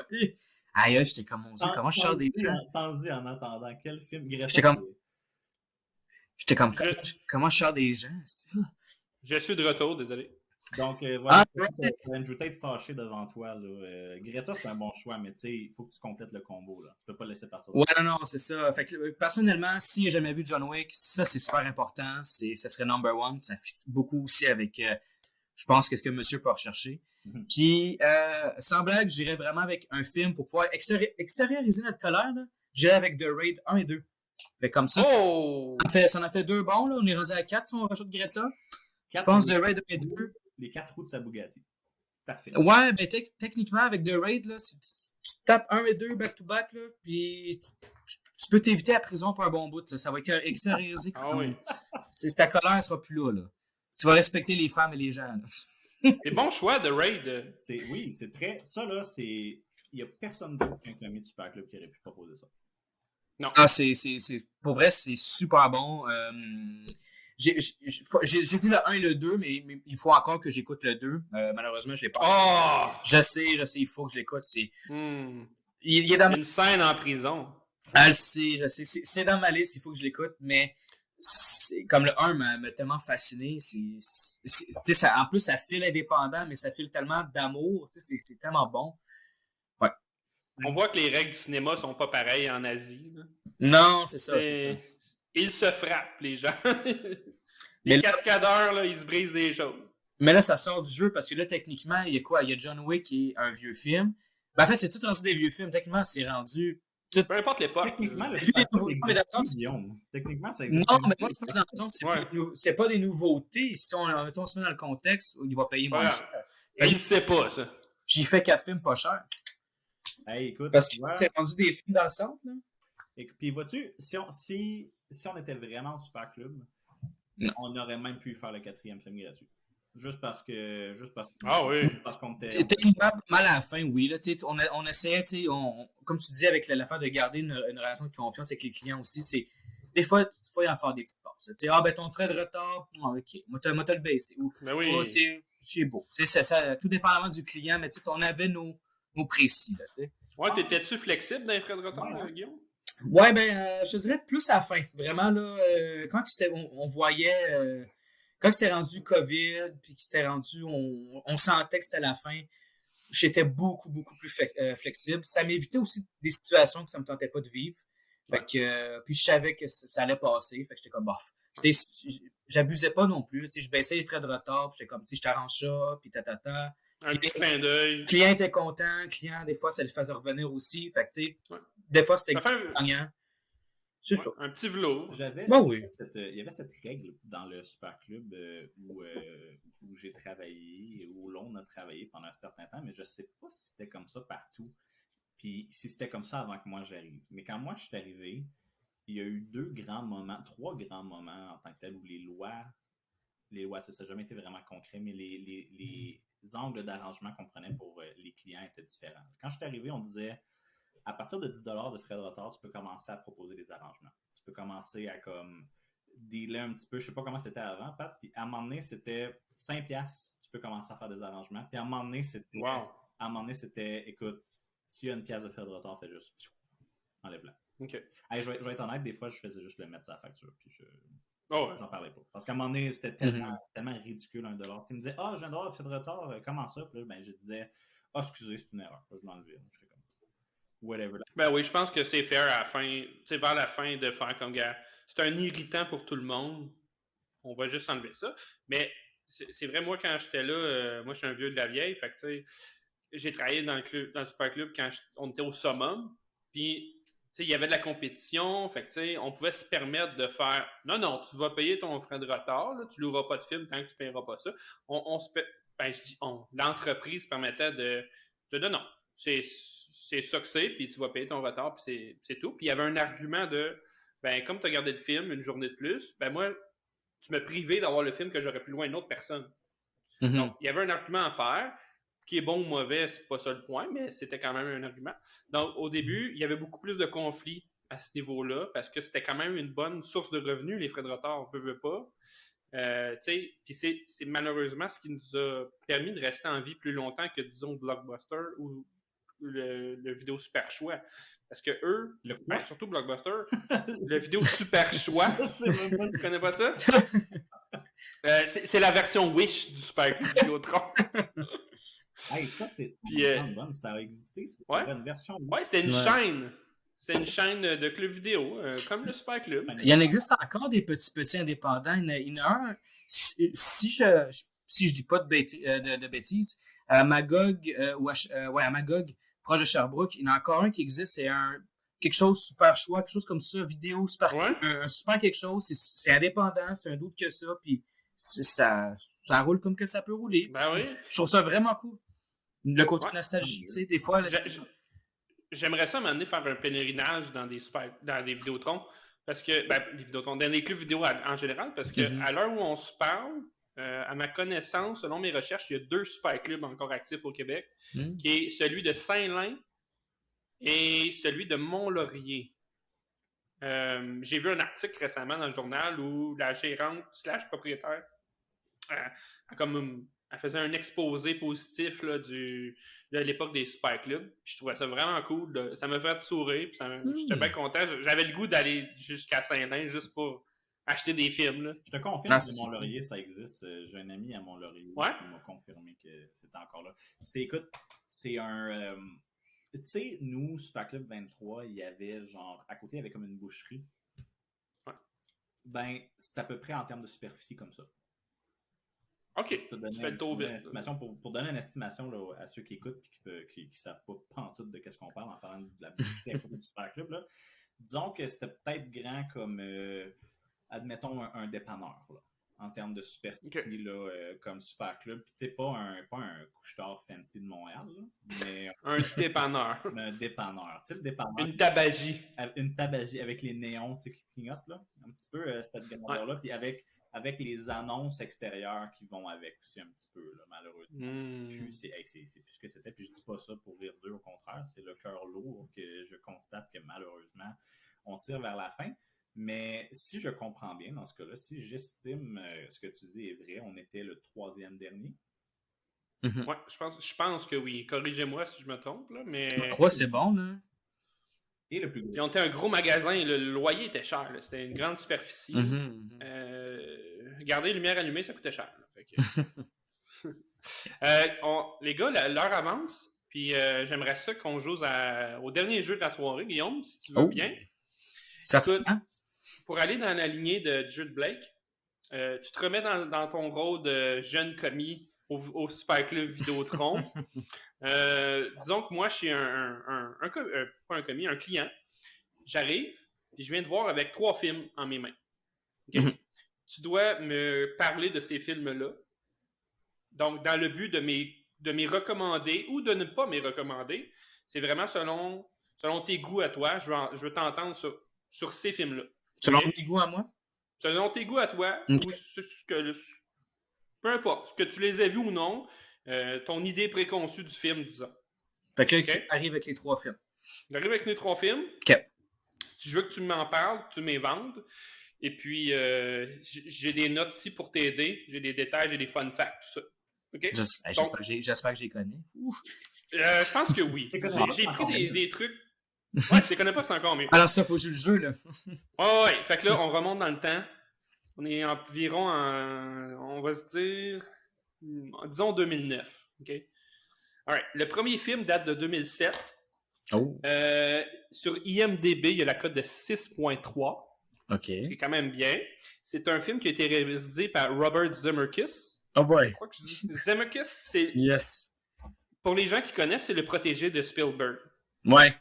Aïe, j'étais comme, mon Dieu, comment je sors des plans? Pense-y en attendant. Quel film? J'étais comme, comment je sors des gens? Je suis de retour, désolé. Donc, voilà, Andrew Tate fâché devant toi. Là. Greta, c'est un bon choix, mais tu sais, il faut que tu complètes le combo. Là. Tu peux pas laisser passer. Ouais, non, c'est ça. Fait que, personnellement, si j'ai jamais vu John Wick, ça, c'est super important. Ça serait number one. Ça fit beaucoup aussi avec, je pense, qu'est-ce que monsieur peut rechercher. Mm-hmm. Puis, sans blague, j'irais vraiment avec un film pour pouvoir extérioriser notre colère. Là. J'irais avec The Raid 1 et 2. Fait comme ça, ça en a fait 2 bons. Là. On est rendu à 4 si on rajoute Greta. Je pense The Raid 1 et 2. Les 4 roues de sa Bugatti. Parfait. Ouais, ben techniquement, avec The Raid, là, tu tapes 1 et 2 back-to-back, là, puis tu peux t'éviter la prison pour un bon bout. Là. Ça va extérioriser. Ah oui. Ta colère sera plus là. Tu vas respecter les femmes et les gens. Et bon choix de Raid. Oui, c'est très... Ça, là, c'est... Il n'y a personne d'autre qu'un commis du Super Club qui aurait pu proposer ça. Non. Ah, pour vrai, c'est super bon. J'ai vu le 1 et le 2, mais il faut encore que j'écoute le 2. Malheureusement, je l'ai pas. Oh! Je sais, il faut que je l'écoute. Il est dans une scène en prison. Ah, je sais. C'est dans ma liste, il faut que je l'écoute, mais comme le 1 m'a tellement fasciné. En plus, ça file indépendant, mais ça file tellement d'amour. C'est tellement bon. Ouais. On voit que les règles du cinéma sont pas pareilles en Asie. Là. Non, c'est ça. Ils se frappent, les gens. Mais cascadeurs, là, ils se brisent des choses. Mais là, ça sort du jeu parce que là, techniquement, il y a quoi? Il y a John Wick qui est un vieux film. Ben, en fait, c'est tout rendu des vieux films. Techniquement, c'est rendu... Peu importe l'époque. Techniquement, Techniquement, ça existe. Non, mais moi, je parle dans le sens, c'est pas des nouveautés. Si on se met dans le contexte où il va payer moins cher. Il ne sait pas, ça. J'y fais 4 films pas cher. Hey, écoute, parce que c'est rendu des films dans le centre, là. Et puis, vois-tu, si on était vraiment au Super Club, on aurait même pu faire le 4e film gratuit. Juste parce Ah oui. Juste parce qu'on était. Techniquement, mal à la fin, oui. Là, on essayait, comme tu dis, avec l'affaire de garder une relation de confiance avec les clients aussi. Des fois, il faut y en faire des petites passes. Ton frais de retard, ok, moi, t'as le baissé. Ben oui. C'est beau. Ça, tout dépendamment du client, mais on avait nos précis. Là, ouais, t'étais-tu flexible dans les frais de retard, Guillaume? Ouais, je te dirais plus à la fin. Vraiment, là, quand on voyait. Quand c'était rendu COVID, puis que c'était rendu, on sentait que c'était la fin, j'étais beaucoup, beaucoup plus flexible. Ça m'évitait aussi des situations que ça me tentait pas de vivre. Fait que, puis je savais que ça allait passer. Fait que j'étais comme, bof. J'abusais pas non plus. Je baissais les frais de retard, puis j'étais comme, je t'arrange ça, puis tatata. Un petit clin d'œil. Le client était content. Le client, des fois, ça le faisait revenir aussi. Fait que, des fois, c'était gagnant. C'est ça. Un petit velours. Il y avait cette règle dans le Super Club où j'ai travaillé, où l'on a travaillé pendant un certain temps, mais je ne sais pas si c'était comme ça partout. Puis si c'était comme ça avant que moi j'arrive. Mais quand moi je suis arrivé, il y a eu 3 grands moments en tant que tel où les lois, ça n'a jamais été vraiment concret, mais les angles d'arrangement qu'on prenait pour les clients étaient différents. Quand je suis arrivé, on disait à partir de 10 $ de frais de retard, tu peux commencer à proposer des arrangements. Tu peux commencer à comme dealer un petit peu. Je ne sais pas comment c'était avant, Pat. Puis à un moment donné, c'était 5$. Tu peux commencer à faire des arrangements. Puis à un moment donné, c'était écoute, s'il y a une pièce de frais de retard, fais juste enlève-la. OK. Hey, je vais être honnête, des fois, je faisais juste le mettre sur la facture. Puis j'en parlais pas. Parce qu'à un moment donné, c'était tellement ridicule, $1. Tu me disais, j'ai un $1 de frais de retard, comment ça? Puis là, je disais, excusez, c'est une erreur. Puis je l'enlevais. J'étais comme whatever. Ben oui, je pense que c'est fair à la fin, vers la fin de faire comme gars. C'est un irritant pour tout le monde. On va juste enlever ça. Mais c'est vrai, moi, quand j'étais là, moi, je suis un vieux de la vieille. Fait que, j'ai travaillé dans le Super Club quand on était au summum. Puis, il y avait de la compétition. Fait que, on pouvait se permettre de faire non, tu vas payer ton frais de retard. Là, tu loueras pas de film tant que tu ne paieras pas ça. L'entreprise permettait de non, c'est ça que c'est, puis tu vas payer ton retard, puis c'est tout. Puis il y avait un argument de, comme tu as gardé le film une journée de plus, moi, tu m'as privé d'avoir le film que j'aurais pu louer à une autre personne. Mm-hmm. Donc, il y avait un argument à faire, qui est bon ou mauvais, c'est pas ça le point, mais c'était quand même un argument. Donc, au début, il y avait beaucoup plus de conflits à ce niveau-là, parce que c'était quand même une bonne source de revenus, les frais de retard, on veut pas. Puis c'est malheureusement ce qui nous a permis de rester en vie plus longtemps que, disons, Blockbuster ou le vidéo super choix. Parce que eux, surtout Blockbuster, le vidéo super choix, tu connais pas ça? C'est la version Wish du Super Club Vidéotron. Hey, ça, c'est bonne. Ça a existé. C'était une version. Ouais, c'était une chaîne. C'était une chaîne de club vidéo, comme le Super Club. Il y en existe encore des petits indépendants. Il y en a un, si je dis pas de bêtises, à Magog, à Magog, proche de Sherbrooke, il y en a encore un qui existe, c'est quelque chose super choix, quelque chose comme ça, vidéo, super, un super quelque chose, c'est indépendant, c'est un doute que ça, puis ça roule comme que ça peut rouler. Ben oui. Je trouve ça vraiment cool. Le côté Ouais. nostalgie, tu sais, des fois... J'aimerais ça m'amener faire un pèlerinage dans des Vidéotron, parce que, les Vidéotron, dans les clubs vidéo en général, parce que à l'heure où on se parle, à ma connaissance, selon mes recherches, il y a 2 super clubs encore actifs au Québec, qui est celui de Saint-Lin et celui de Mont-Laurier. J'ai vu un article récemment dans le journal où la gérante / propriétaire elle faisait un exposé positif là, de l'époque des super clubs. Puis je trouvais ça vraiment cool. Ça m'a fait sourire. J'étais bien content. J'avais le goût d'aller jusqu'à Saint-Lin juste pour acheter des films. Là. Je te confirme que Mont-Laurier, ça existe. J'ai un ami à Mont-Laurier qui m'a confirmé que c'était encore là. Écoute, c'est un... tu sais, nous, Super Club 23, il y avait genre... À côté, il y avait comme une boucherie. Ouais. Ben, c'est à peu près en termes de superficie comme ça. OK, tu fais le tour vite. Pour donner une estimation là, à ceux qui écoutent et qui ne savent pas pantoute de qu'est-ce qu'on parle en parlant de la boucherie à côté du Super Club, là, disons que c'était peut-être grand comme, admettons, un dépanneur, là, en termes de superficie, là, comme Super Club. Puis, tu sais, pas un couche-tard fancy de Montréal, là, mais... un dépanneur. Un dépanneur. Tu sais, le dépanneur... Une tabagie. Une tabagie avec les néons, tu sais, qui clignotent, là. Un petit peu cette grandeur-là. Puis avec les annonces extérieures qui vont avec aussi un petit peu, là, malheureusement. Puis c'est plus ce que c'était. Puis je dis pas ça pour rire d'eux, au contraire. C'est le cœur lourd que je constate que malheureusement, on tire vers la fin. Mais si je comprends bien, dans ce cas-là, si j'estime ce que tu dis est vrai, on était le 3e dernier. Ouais, je pense que oui. Corrigez-moi si je me trompe, là, mais... 3, c'est bon, là. Et le plus gros. Puis on était un gros magasin, le loyer était cher. Là. C'était une grande superficie. Garder les lumières allumées, ça coûtait cher. Les gars, l'heure avance. Puis j'aimerais ça qu'on joue au dernier jeu de la soirée, Guillaume, si tu veux bien. Ça écoute, pour aller dans la lignée du jeu de Blake, tu te remets dans ton rôle de jeune commis au Super Club Vidéotron. Disons que moi, je suis pas un commis, un client. J'arrive, et je viens de voir avec 3 films en mes mains. Okay? Tu dois me parler de ces films-là. Donc, dans le but de mes recommander ou de ne pas me recommander, c'est vraiment selon tes goûts à toi. Je veux t'entendre sur ces films-là. Selon tes goûts à moi? Selon tes goûts à toi, ou peu importe, que tu les aies vus ou non, ton idée préconçue du film, disons. Fait que là, arrive avec les 3 films. J'arrive avec les 3 films. OK. Je veux que tu m'en parles, que tu m'évendes. Et puis, j'ai des notes ici pour t'aider. J'ai des détails, j'ai des fun facts, tout ça. OK? J'espère que je les connais. Je pense que oui. J'ai pris des trucs. Ouais, si tu les connais pas, c'est encore mieux. Alors ça, faut jouer le jeu, là. Ouais. Fait que là, on remonte dans le temps. On est environ on va se dire, disons 2009. OK? Alright. Le premier film date de 2007. Oh. Sur IMDb, il y a la cote de 6.3. OK. C'est quand même bien. C'est un film qui a été réalisé par Robert Zemeckis. Oh boy. Je crois que je dis Zemeckis, c'est... Yes. Pour les gens qui connaissent, c'est le protégé de Spielberg. Ouais.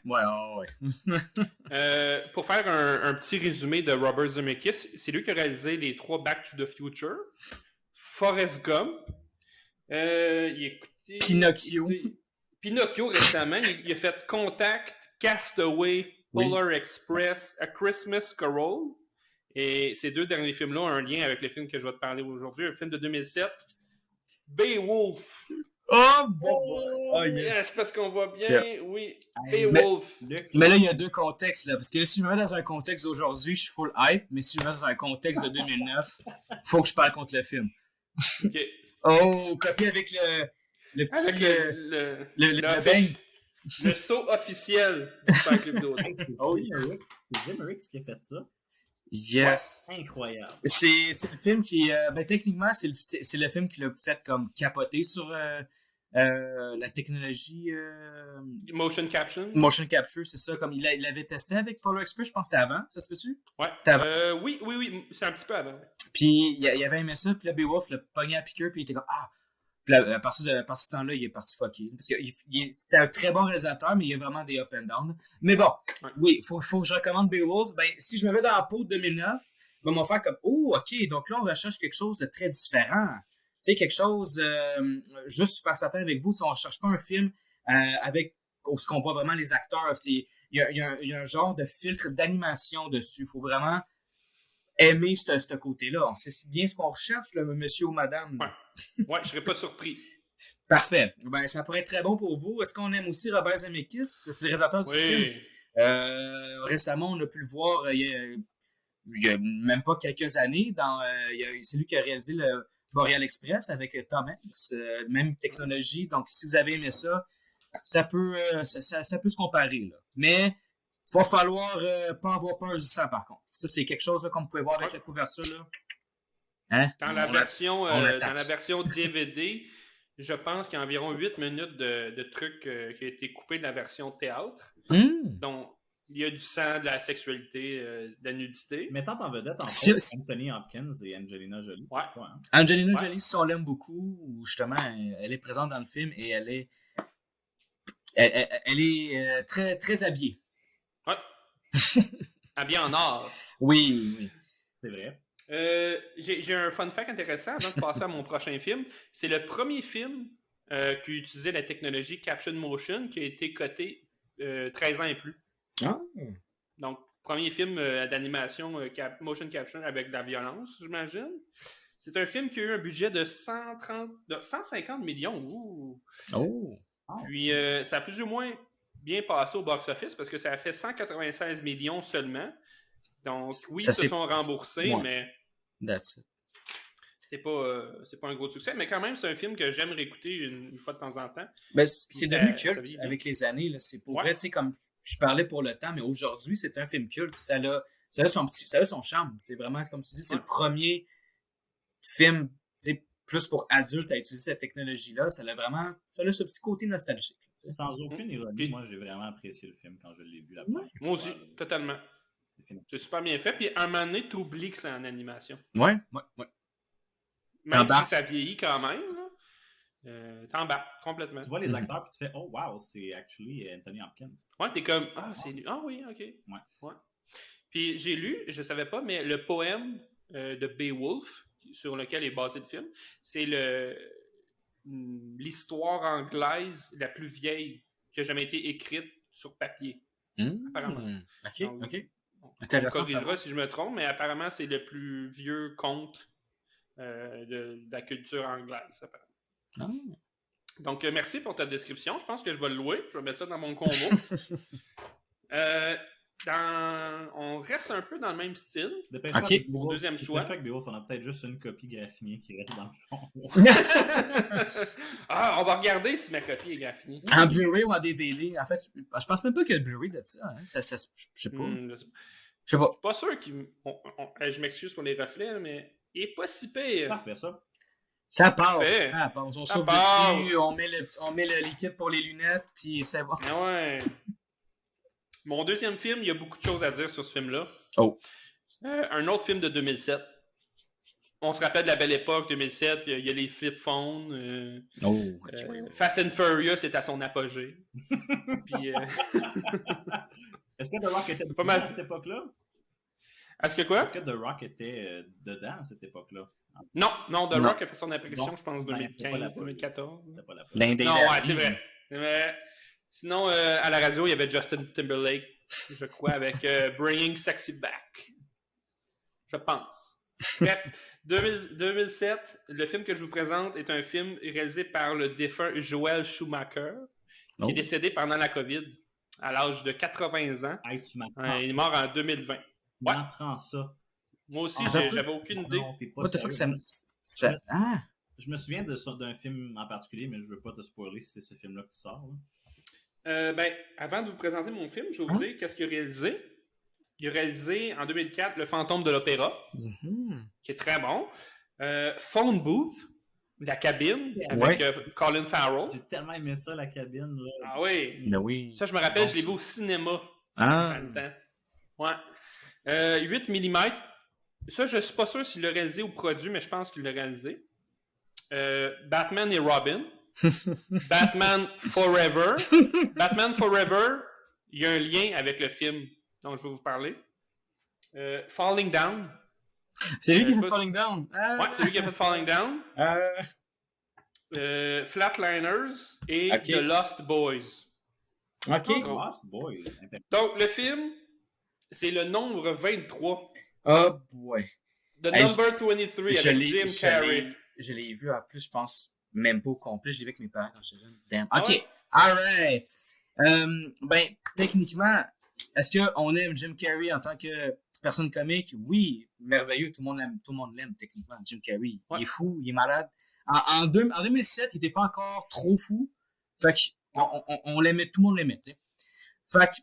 Pour faire un petit résumé de Robert Zemeckis, c'est lui qui a réalisé les 3 Back to the Future, Forrest Gump, Pinocchio récemment, il a fait Contact, Castaway, Polar Express, A Christmas Carol. Et ces 2 derniers films-là ont un lien avec le film que je vais te parler aujourd'hui, un film de 2007, Beowulf. Oh bon! Oh yes! Parce qu'on voit bien, oui, Beowulf. Mais là, il y a 2 contextes, là. Parce que si je me mets dans un contexte d'aujourd'hui, je suis full hype. Mais si je me mets dans un contexte de 2009, faut que je parle contre le film. OK. Oh, copié avec le petit... Avec le bang. Le saut officiel du Super Club d'Auto. C'est Zemerick qui a fait ça. Yes. Ouais, incroyable. C'est le film qui... techniquement, c'est le film qui l'a fait comme capoter sur la technologie... Motion capture. Motion capture, c'est ça. Comme il l'avait testé avec Polar Express, je pense que c'était avant. Ça se peut-tu? Ouais. C'était avant. Oui. C'est un petit peu avant. Puis il avait aimé ça. Puis là, Beowulf l'a pogné à piqûre. Puis il était comme... Ah! Puis là, à partir de ce temps-là, il est parti fucker. Parce que c'était un très bon réalisateur, mais il y a vraiment des up and down. Mais bon, Ouais. oui, faut que je recommande Beowulf. Ben, si je me mets dans la peau de 2009, ben, on va faire comme, oh, OK, donc là, on recherche quelque chose de très différent. Tu sais, quelque chose, juste faire certain avec vous, on ne cherche pas un film avec ce qu'on voit vraiment les acteurs. Il y a un genre de filtre d'animation dessus. Il faut vraiment aimer ce côté-là. On sait bien ce qu'on recherche, le monsieur ou madame. Ouais, je serais pas surpris. Parfait. Ben, ça pourrait être très bon pour vous. Est-ce qu'on aime aussi Robert Zemeckis? C'est le réalisateur du film. Oui. Récemment, on a pu le voir il y a même pas quelques années. C'est lui qui a réalisé le Boreal Express avec Tom Hanks. Même technologie. Donc, si vous avez aimé ça, ça peut se comparer. Là. Mais il va falloir pas avoir peur du sang, par contre. Ça, c'est quelque chose là, qu'on pouvait voir avec la couverture. Là. Hein? Dans la version DVD, je pense qu'il y a environ 8 minutes de trucs qui a été coupé de la version théâtre. Donc, il y a du sang, de la sexualité, de la nudité. Mettant en vedette Anthony Hopkins et Angelina Jolie. Ouais. Hein? Angelina Jolie, si on l'aime beaucoup, justement, elle est présente dans le film et elle est très, très habillée. Ouais. Habillée en or. Oui. C'est vrai. J'ai un fun fact intéressant avant de passer à mon prochain film. C'est le premier film qui utilisait la technologie Caption Motion qui a été coté 13 ans et plus. Ah. Donc, premier film d'animation motion capture avec de la violence, j'imagine. C'est un film qui a eu un budget de 150 millions. Ouh. Oh. Puis, ça a plus ou moins bien passé au box-office parce que ça a fait 196 millions seulement. Donc, oui, ils se sont remboursés, mais That's it. c'est pas un gros succès. Mais quand même, c'est un film que j'aime réécouter une fois de temps en temps. Ben, c'est devenu culte avec les années. Là. C'est pour vrai, tu sais, comme je parlais pour le temps, mais aujourd'hui, c'est un film culte. Ça a son charme. C'est vraiment, comme tu dis, c'est le premier film, tu sais, plus pour adultes à utiliser cette technologie-là. Ça a ce petit côté nostalgique. T'sais. Sans aucune ironie, moi, j'ai vraiment apprécié le film quand je l'ai vu la première fois. Moi aussi, totalement. C'est super bien fait. Puis, à un moment donné, t'oublies que c'est en animation. Ouais. Même si ça vieillit quand même, t'embarques complètement. Tu vois les acteurs puis tu fais « Oh, wow, c'est actually Anthony Hopkins. » Ouais, t'es comme « Ah, c'est lui. Ah oui, OK. » Ouais. Puis j'ai lu, je savais pas, mais le poème de Beowulf, sur lequel est basé le film, c'est l'histoire anglaise la plus vieille qui a jamais été écrite sur papier. Apparemment. OK. Intéressant. On corrigera si je me trompe, mais apparemment, c'est le plus vieux conte de la culture anglaise, apparemment. Donc, merci pour ta description. Je pense que je vais le louer. Je vais mettre ça dans mon combo. On reste un peu dans le même style. Mon deuxième choix. Chaque Beowulf, on a peut-être juste une copie graffinée qui reste dans le fond. On va regarder si ma copie est graffinée. En Blu-ray ou en DVD. En fait, je pense même pas qu'il y a le Blu-ray de ça. Hein. Je sais pas. Je sais pas. Pas sûr qu'il. Je m'excuse pour les reflets, mais il est pas si pire. Parfait, ça. Ça passe. On sauve dessus, on met le liquide pour les lunettes, puis c'est bon. Ouais. Mon deuxième film, il y a beaucoup de choses à dire sur ce film-là. Un autre film de 2007. On se rappelle de la belle époque, 2007, il y a les flip phones. Fast and Furious est à son apogée. Puis, Est-ce que The Rock était dedans à cette époque-là? Est-ce que quoi? Est-ce que The Rock était dedans à cette époque-là? Non, The Rock a fait son apparition, je pense, 2015, 2014. Non, c'est vrai. Mais, sinon, à la radio, il y avait Justin Timberlake, je crois, avec Bringing Sexy Back. Je pense. Bref, 2007, le film que je vous présente est un film réalisé par le défunt Joel Schumacher, qui est décédé pendant la COVID, à l'âge de 80 ans. Hey, il est mort en 2020. M'apprends ça. Moi aussi, j'avais aucune idée. Je me souviens d'un film en particulier, mais je veux pas te spoiler si c'est ce film-là qui sort. Avant de vous présenter mon film, je vais vous dire qu'est-ce qu'il a réalisé. Il a réalisé en 2004 Le Fantôme de l'Opéra, qui est très bon. Phone Booth, La Cabine, avec Colin Farrell. J'ai tellement aimé ça, La Cabine. Là. Ah oui? Ben oui. Ça, je me rappelle, je l'ai vu au cinéma. Ouais. 8 mm. Ça, je suis pas sûr s'il l'a réalisé ou produit, mais je pense qu'il l'a réalisé. Batman et Robin. Batman Forever. Batman Forever, il y a un lien avec le film dont je vais vous parler. Falling Down. C'est lui qui a fait Falling Down. Ouais, c'est lui qui a fait Falling Down. Flatliners et The Lost Boys. OK. Lost Boys. Donc, le film, c'est le nombre 23. Oh, boy. The Number 23 avec Jim Carrey. Je l'ai vu, en plus, je pense, même pas au complet. Je l'ai vu avec mes parents quand j'étais jeune. Damn. Ah OK. ouais? Alright. Ben, techniquement, est-ce qu'on aime Jim Carrey en tant que personne comique? Oui, merveilleux. Tout le monde l'aime, techniquement, Jim Carrey. Ouais. Il est fou, il est malade. En 2007, il était pas encore trop fou. Fait qu'on l'aimait, tout le monde l'aimait, tu sais. Fait que,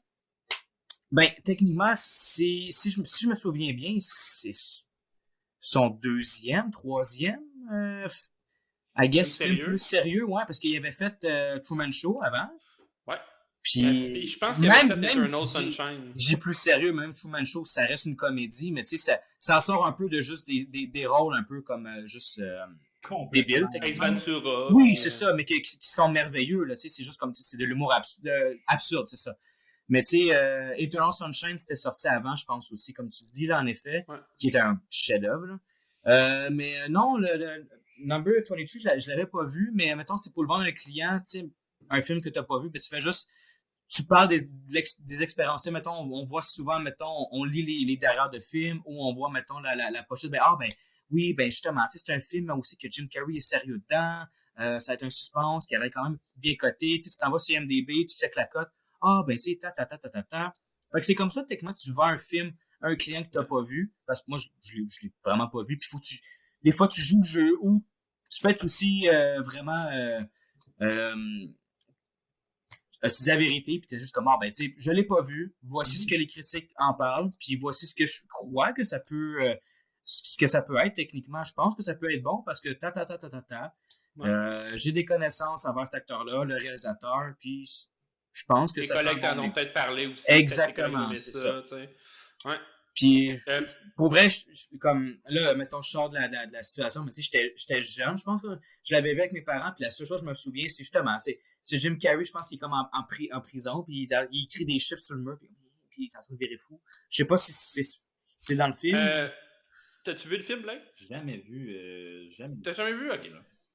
ben, techniquement, si je me souviens bien, c'est son deuxième, troisième, I guess, film plus sérieux, ouais, parce qu'il avait fait Truman Show avant. Ouais. Puis, je pense qu'il avait fait Eternal Sunshine. J'ai plus sérieux, même Truman Show, ça reste une comédie, mais tu sais, ça sort un peu de juste des rôles un peu comme juste débiles. Ace Ventura. Oui, c'est ça, mais qui sont merveilleux, là, tu sais, c'est juste comme, c'est de l'humour absurde, c'est ça. Mais tu sais, Eternal Sunshine, c'était sorti avant, je pense aussi, comme tu dis, là, en effet, qui était un chef-d'œuvre. Mais non, le Number 23, je l'avais pas vu, mais mettons, c'est pour le vendre à un client, tu sais, un film que t'as pas vu, ben tu fais juste, tu parles des expériences, mettons, on voit souvent, mettons, on lit les derrière de films, ou on voit, mettons, la pochette, ben oui, ben justement, c'est un film aussi que Jim Carrey est sérieux dedans, ça va être un suspense qui a quand même bien coté, tu t'en vas sur IMDb, tu checkes la cote, ben c'est ta. Fait que c'est comme ça, techniquement, tu vends un film à un client que t'as pas vu, parce que moi, je l'ai vraiment pas vu, puis des fois, tu joues le jeu, ou tu peux être aussi vraiment tu dis la vérité, puis t'es juste comme, ben, tu sais, je l'ai pas vu, voici ce que les critiques en parlent, puis voici ce que je crois que ça peut, ce que ça peut être techniquement. Je pense que ça peut être bon parce que j'ai des connaissances envers cet acteur-là, le réalisateur, puis je pense que les ça collègues t'en ont peut-être parlé aussi. Exactement, c'est ça. Ouais. Puis, pour vrai, comme, là, mettons, je sors de la situation, mais tu sais, j'étais jeune, je pense que je l'avais vu avec mes parents, puis la seule chose que je me souviens, c'est justement, c'est Jim Carrey, je pense qu'il est comme en prison, puis il écrit des chiffres sur le mur, puis il est en train de virer fou. Je sais pas si c'est dans le film. T'as-tu vu le film, Blake? Jamais vu. T'as jamais vu? Ok.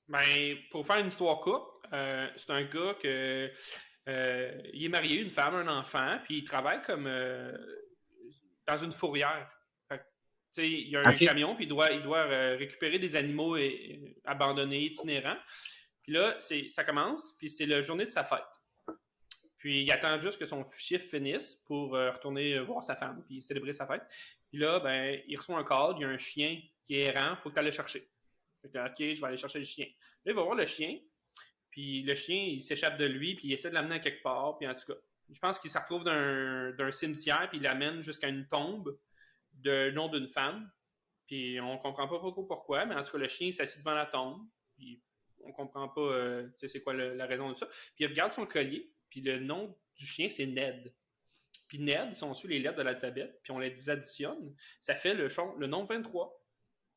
Ben, pour faire une histoire courte, c'est un gars que il est marié, une femme, un enfant, puis il travaille comme dans une fourrière. Il y a un camion, puis il doit récupérer des animaux abandonnés, itinérants. Puis là, ça commence, puis c'est la journée de sa fête. Puis il attend juste que son chiffre finisse pour retourner voir sa femme, puis célébrer sa fête. Puis là, ben, il reçoit un call, il y a un chien qui est errant, il faut que tu ailles le chercher. Fait que, OK, je vais aller chercher le chien. Là, il va voir le chien, puis le chien, il s'échappe de lui, puis il essaie de l'amener à quelque part, puis en tout cas, je pense qu'il se retrouve d'un cimetière, puis il l'amène jusqu'à une tombe de nom d'une femme, puis on comprend pas trop pourquoi, mais en tout cas, le chien s'assied devant la tombe, puis on comprend pas c'est quoi la raison de ça. Puis il regarde son collier, puis le nom du chien, c'est Ned. Puis Ned, si on suit les lettres de l'alphabet, puis on les additionne, ça fait le nombre 23.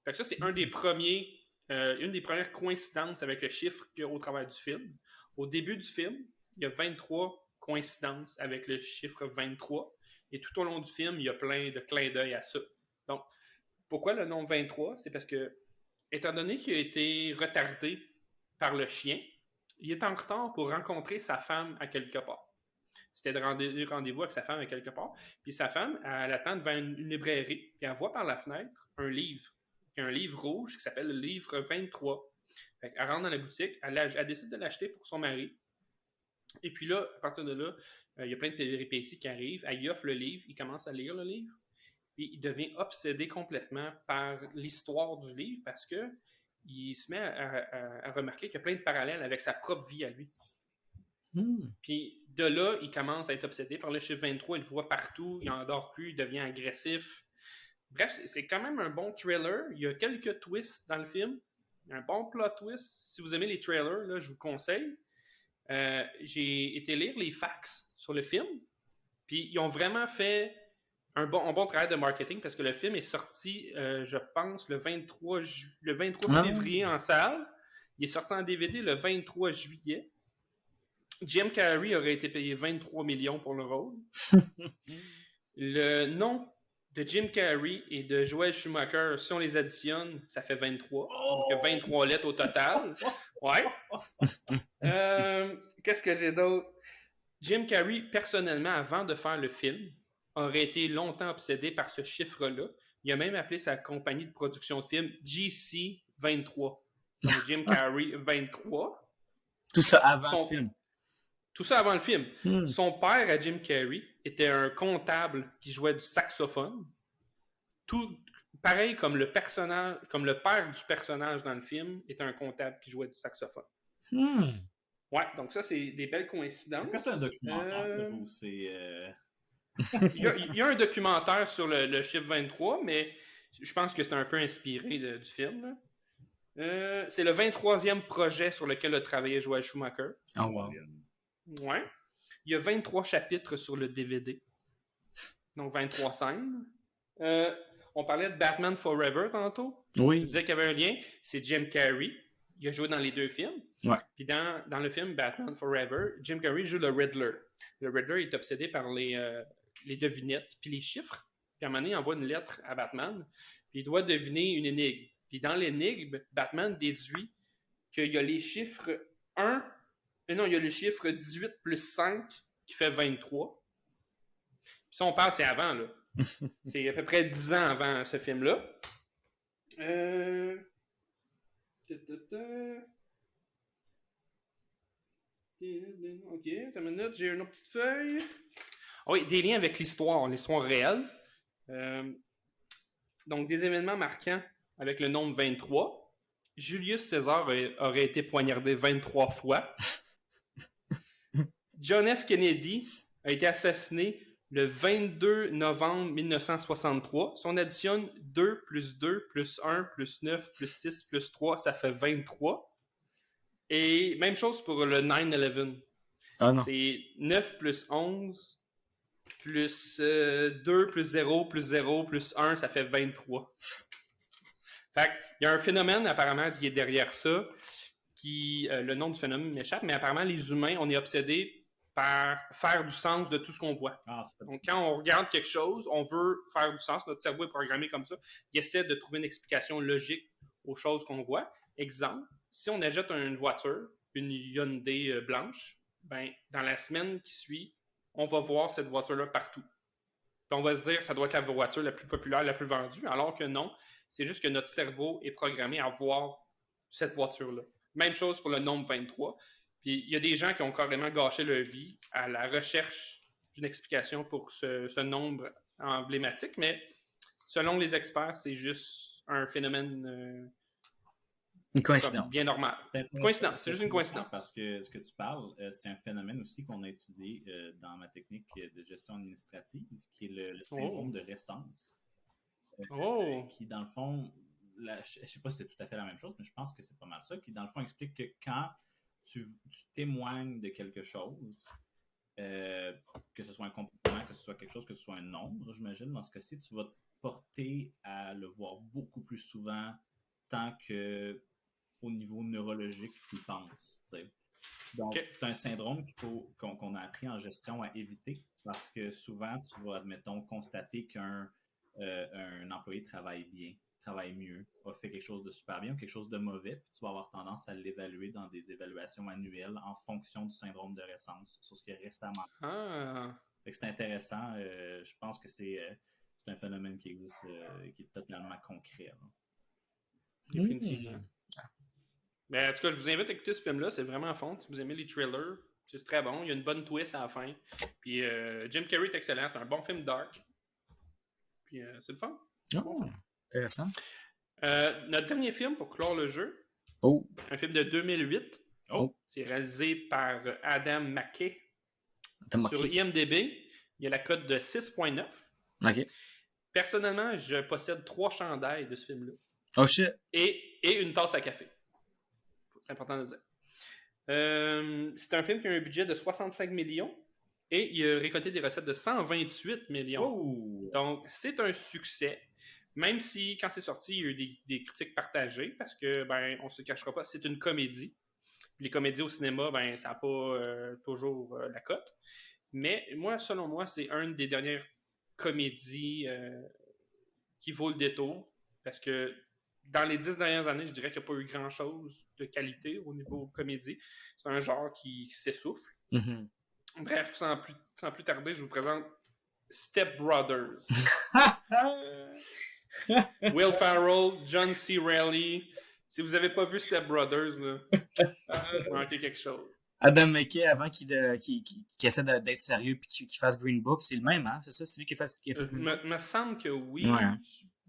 Fait que ça, c'est une des premières coïncidences avec le chiffre qu'il y a au travers du film. Au début du film, il y a 23 coïncidences avec le chiffre 23. Et tout au long du film, il y a plein de clins d'œil à ça. Donc, pourquoi le nombre 23? C'est parce que, étant donné qu'il a été retardé par le chien, il est en retard pour rencontrer sa femme à quelque part. C'était de rendez-vous avec sa femme à quelque part. Puis sa femme, elle attend devant une librairie, puis elle voit par la fenêtre un livre. Il y a un livre rouge qui s'appelle le livre 23. Fait elle rentre dans la boutique, elle décide de l'acheter pour son mari. Et puis là, à partir de là, il y a plein de péripéties qui arrivent. Elle y offre le livre, il commence à lire le livre. Puis il devient obsédé complètement par l'histoire du livre parce que il se met à remarquer qu'il y a plein de parallèles avec sa propre vie à lui. Puis de là, il commence à être obsédé par le chiffre 23. Il le voit partout, il n'en dort plus, il devient agressif. Bref, c'est quand même un bon thriller. Il y a quelques twists dans le film. Un bon plot twist. Si vous aimez les trailers, là, je vous conseille. J'ai été lire les facts sur le film. Puis ils ont vraiment fait un bon travail de marketing parce que le film est sorti, je pense, le 23 février en salle. Il est sorti en DVD le 23 juillet. Jim Carrey aurait été payé 23 millions pour le rôle. Le nom de Jim Carrey et de Joel Schumacher, si on les additionne, ça fait 23. Donc, il y a 23 lettres au total. Ouais. Qu'est-ce que j'ai d'autre? Jim Carrey, personnellement, avant de faire le film, aurait été longtemps obsédé par ce chiffre-là. Il a même appelé sa compagnie de production de film GC23. Donc, Jim Carrey 23. Tout ça avant le film. Tout ça avant le film. Son père, à Jim Carrey, était un comptable qui jouait du saxophone. Tout pareil comme le personnage, comme le père du personnage dans le film était un comptable qui jouait du saxophone. Ouais, donc ça, c'est des belles coïncidences. C'est un documentaire où c'est... il y a un documentaire sur le chiffre 23, mais je pense que c'est un peu inspiré du film. C'est le 23e projet sur lequel a travaillé Joel Schumacher. Oh, wow. Ouais. Il y a 23 chapitres sur le DVD. Donc 23 scènes. On parlait de Batman Forever tantôt. Oui. Je disais qu'il y avait un lien. C'est Jim Carrey. Il a joué dans les deux films. Ouais. Puis dans le film Batman Forever, Jim Carrey joue le Riddler. Le Riddler est obsédé par les devinettes puis les chiffres. Puis à un moment donné, il envoie une lettre à Batman. Puis il doit deviner une énigme. Puis dans l'énigme, Batman déduit qu'il y a les chiffres 1... Non, il y a le chiffre 18 plus 5 qui fait 23. Puis ça, on parle, c'est avant, là. C'est à peu près 10 ans avant ce film-là. Ok, attends une minute, j'ai une autre petite feuille. Ah oui, des liens avec l'histoire réelle. Donc, des événements marquants avec le nombre 23. Julius César aurait été poignardé 23 fois. John F. Kennedy a été assassiné le 22 novembre 1963. Si on additionne 2 plus 2 plus 1 plus 9 plus 6 plus 3, ça fait 23. Et même chose pour le 9/11. Ah non. C'est 9 plus 11 plus 2 plus 0 plus 0 plus 1, ça fait 23. Fait qu'il y a un phénomène apparemment qui est derrière ça, le nom du phénomène m'échappe, mais apparemment les humains, on est obsédés par faire du sens de tout ce qu'on voit. Donc, quand on regarde quelque chose, on veut faire du sens. Notre cerveau est programmé comme ça. Il essaie de trouver une explication logique aux choses qu'on voit. Exemple, si on achète une voiture, une Hyundai blanche, ben, dans la semaine qui suit, on va voir cette voiture-là partout. Puis on va se dire, ça doit être la voiture la plus populaire, la plus vendue, alors que non. C'est juste que notre cerveau est programmé à voir cette voiture-là. Même chose pour le nombre 23. Puis il y a des gens qui ont carrément gâché leur vie à la recherche d'une explication pour ce nombre emblématique, mais selon les experts, c'est juste un phénomène une coïncidence. Bien normal. Coïncidence, c'est juste une coïncidence. Parce que ce que tu parles, c'est un phénomène aussi qu'on a étudié dans ma technique de gestion administrative, qui est le syndrome de récence. Qui, dans le fond, je ne sais pas si c'est tout à fait la même chose, mais je pense que c'est pas mal ça, qui, dans le fond, explique que quand tu témoignes de quelque chose, que ce soit un comportement, que ce soit quelque chose, que ce soit un nombre, j'imagine, dans ce cas-ci, tu vas te porter à le voir beaucoup plus souvent tant que au niveau neurologique tu penses. T'sais. Donc, c'est un syndrome qu'on a appris en gestion à éviter parce que souvent, tu vas, admettons, constater qu'un employé travaille bien, travaille mieux, a fait quelque chose de super bien ou quelque chose de mauvais, puis tu vas avoir tendance à l'évaluer dans des évaluations annuelles en fonction du syndrome de récence sur ce qui est récemment. Fait que c'est intéressant. Je pense que c'est un phénomène qui existe, qui est totalement concret. Définitivement. Mais en tout cas, je vous invite à écouter ce film-là. C'est vraiment à fond. Si vous aimez les thrillers, c'est très bon. Il y a une bonne twist à la fin. Puis Jim Carrey est excellent. C'est un bon film dark. Puis c'est le fun. Oh, intéressant. Notre dernier film pour clore le jeu. Oh. Un film de 2008. Oh. C'est réalisé par Adam McKay. Sur IMDb, il y a la cote de 6.9. OK. Personnellement, je possède 3 chandails de ce film-là. Oh shit. Et une tasse à café. C'est important de dire. C'est un film qui a un budget de 65 millions et il a récolté des recettes de 128 millions. Oh. Donc, c'est un succès. Même si, quand c'est sorti, il y a eu des critiques partagées, parce que, on se cachera pas, c'est une comédie. Puis les comédies au cinéma, ça n'a pas toujours la cote. Mais moi, selon moi, c'est une des dernières comédies qui vaut le détour. Parce que dans les 10 dernières années, je dirais qu'il n'y a pas eu grand-chose de qualité au niveau comédie. C'est un genre qui s'essouffle. Mm-hmm. Bref, sans plus tarder, je vous présente Step Brothers. Will Ferrell, John C. Reilly. Si vous n'avez pas vu Step Brothers, là, vous manquez quelque chose. Adam McKay, avant qu'il essaie d'être sérieux et qu'il fasse Green Book, c'est le même, hein? C'est ça? C'est lui qui a fait Green Book? Me semble que oui. Ouais.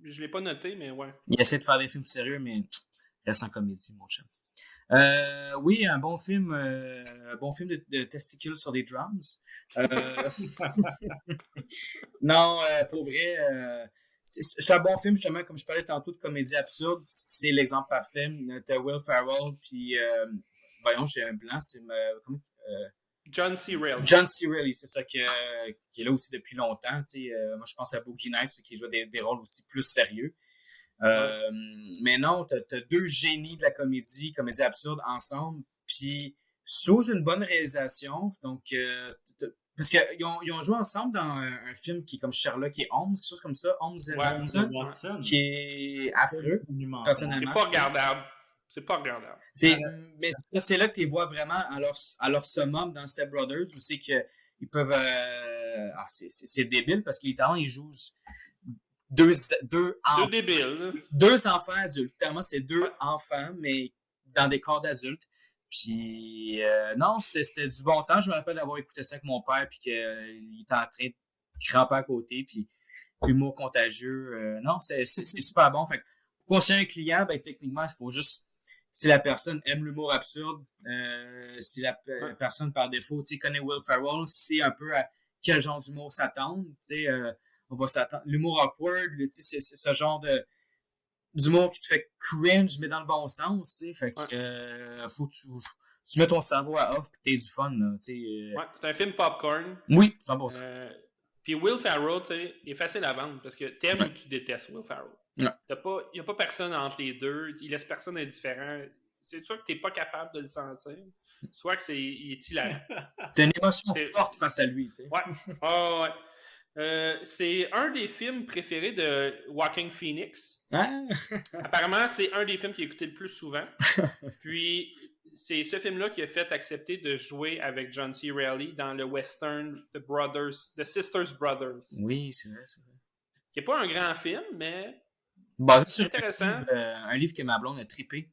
Je ne l'ai pas noté, mais ouais. Il essaie de faire des films sérieux, mais il reste en comédie, mon chum. Oui, un bon film de testicules sur des drums. Non, pour vrai, c'est un bon film, justement, comme je parlais tantôt de comédie absurde. C'est l'exemple parfait. T'as Will Ferrell, puis voyons, j'ai un blanc, c'est John C. Reilly. John C. Reilly, c'est ça qui est là aussi depuis longtemps. Moi, je pense à Boogie Nights, qui joue des rôles aussi plus sérieux. Mais non, t'as deux génies de la comédie absurde ensemble, puis sous une bonne réalisation. Donc, parce qu'ils ont joué ensemble dans un film qui est comme Sherlock et Holmes, quelque chose comme ça, Holmes et Watson, qui est affreux, personnellement. C'est pas regardable. Mais c'est là que tu les vois vraiment à leur summum dans Step Brothers, où c'est qu'ils peuvent... c'est débile, parce que littéralement, ils jouent deux débiles. Deux enfants adultes. Littéralement, c'est deux enfants, mais dans des corps d'adultes. Puis, non, c'était du bon temps. Je me rappelle d'avoir écouté ça avec mon père, puis qu'il était en train de cramper à côté, puis humour contagieux. Non, c'est super bon. Fait que pour conseiller un client, techniquement, il faut juste... Si la personne aime l'humour absurde, si la personne par défaut connaît Will Ferrell, c'est un peu à quel genre d'humour s'attendre. On va s'attendre. L'humour awkward, c'est ce genre d'humour qui te fait cringe, mais dans le bon sens. Fait que faut que tu mets ton cerveau à off et que tu aies du fun. C'est un film popcorn. Oui, 100%. Puis Will Ferrell, il est facile à vendre parce que t'aimes ou tu détestes Will Ferrell. Il n'y a pas personne entre les deux. Il laisse personne indifférent. C'est sûr que tu n'es pas capable de le sentir. Soit que il est hilarant. Tu as une émotion forte face à lui. C'est un des films préférés de Joaquin Phoenix. Ah. Apparemment, c'est un des films qu'il a écouté le plus souvent. Puis, c'est ce film-là qui a fait accepter de jouer avec John C. Reilly dans le western The Sisters Brothers. Oui, c'est vrai. Qui n'est pas un grand film, mais basé sur intéressant. Un livre que ma blonde a trippé.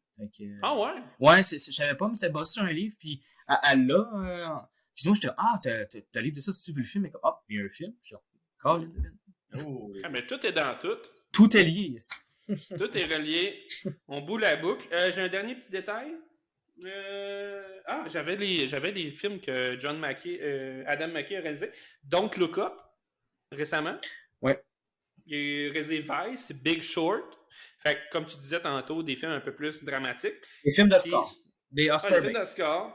Ah ouais? Ouais, je savais pas, mais c'était basé sur un livre, puis elle l'a... Puis sinon, j'étais t'as un livre de ça, si tu veux le film? Mais comme, il y a un film. Je Colin. Mais tout est dans tout. Tout est lié. Tout est relié. On bout la boucle. J'ai un dernier petit détail. J'avais les films que Adam McKay a réalisé. Don't Look Up, récemment. Ouais. Il a réalisé Vice, Big Short. Fait que, comme tu disais tantôt, des films un peu plus dramatiques. Des films d'Oscar. Des Oscar bait.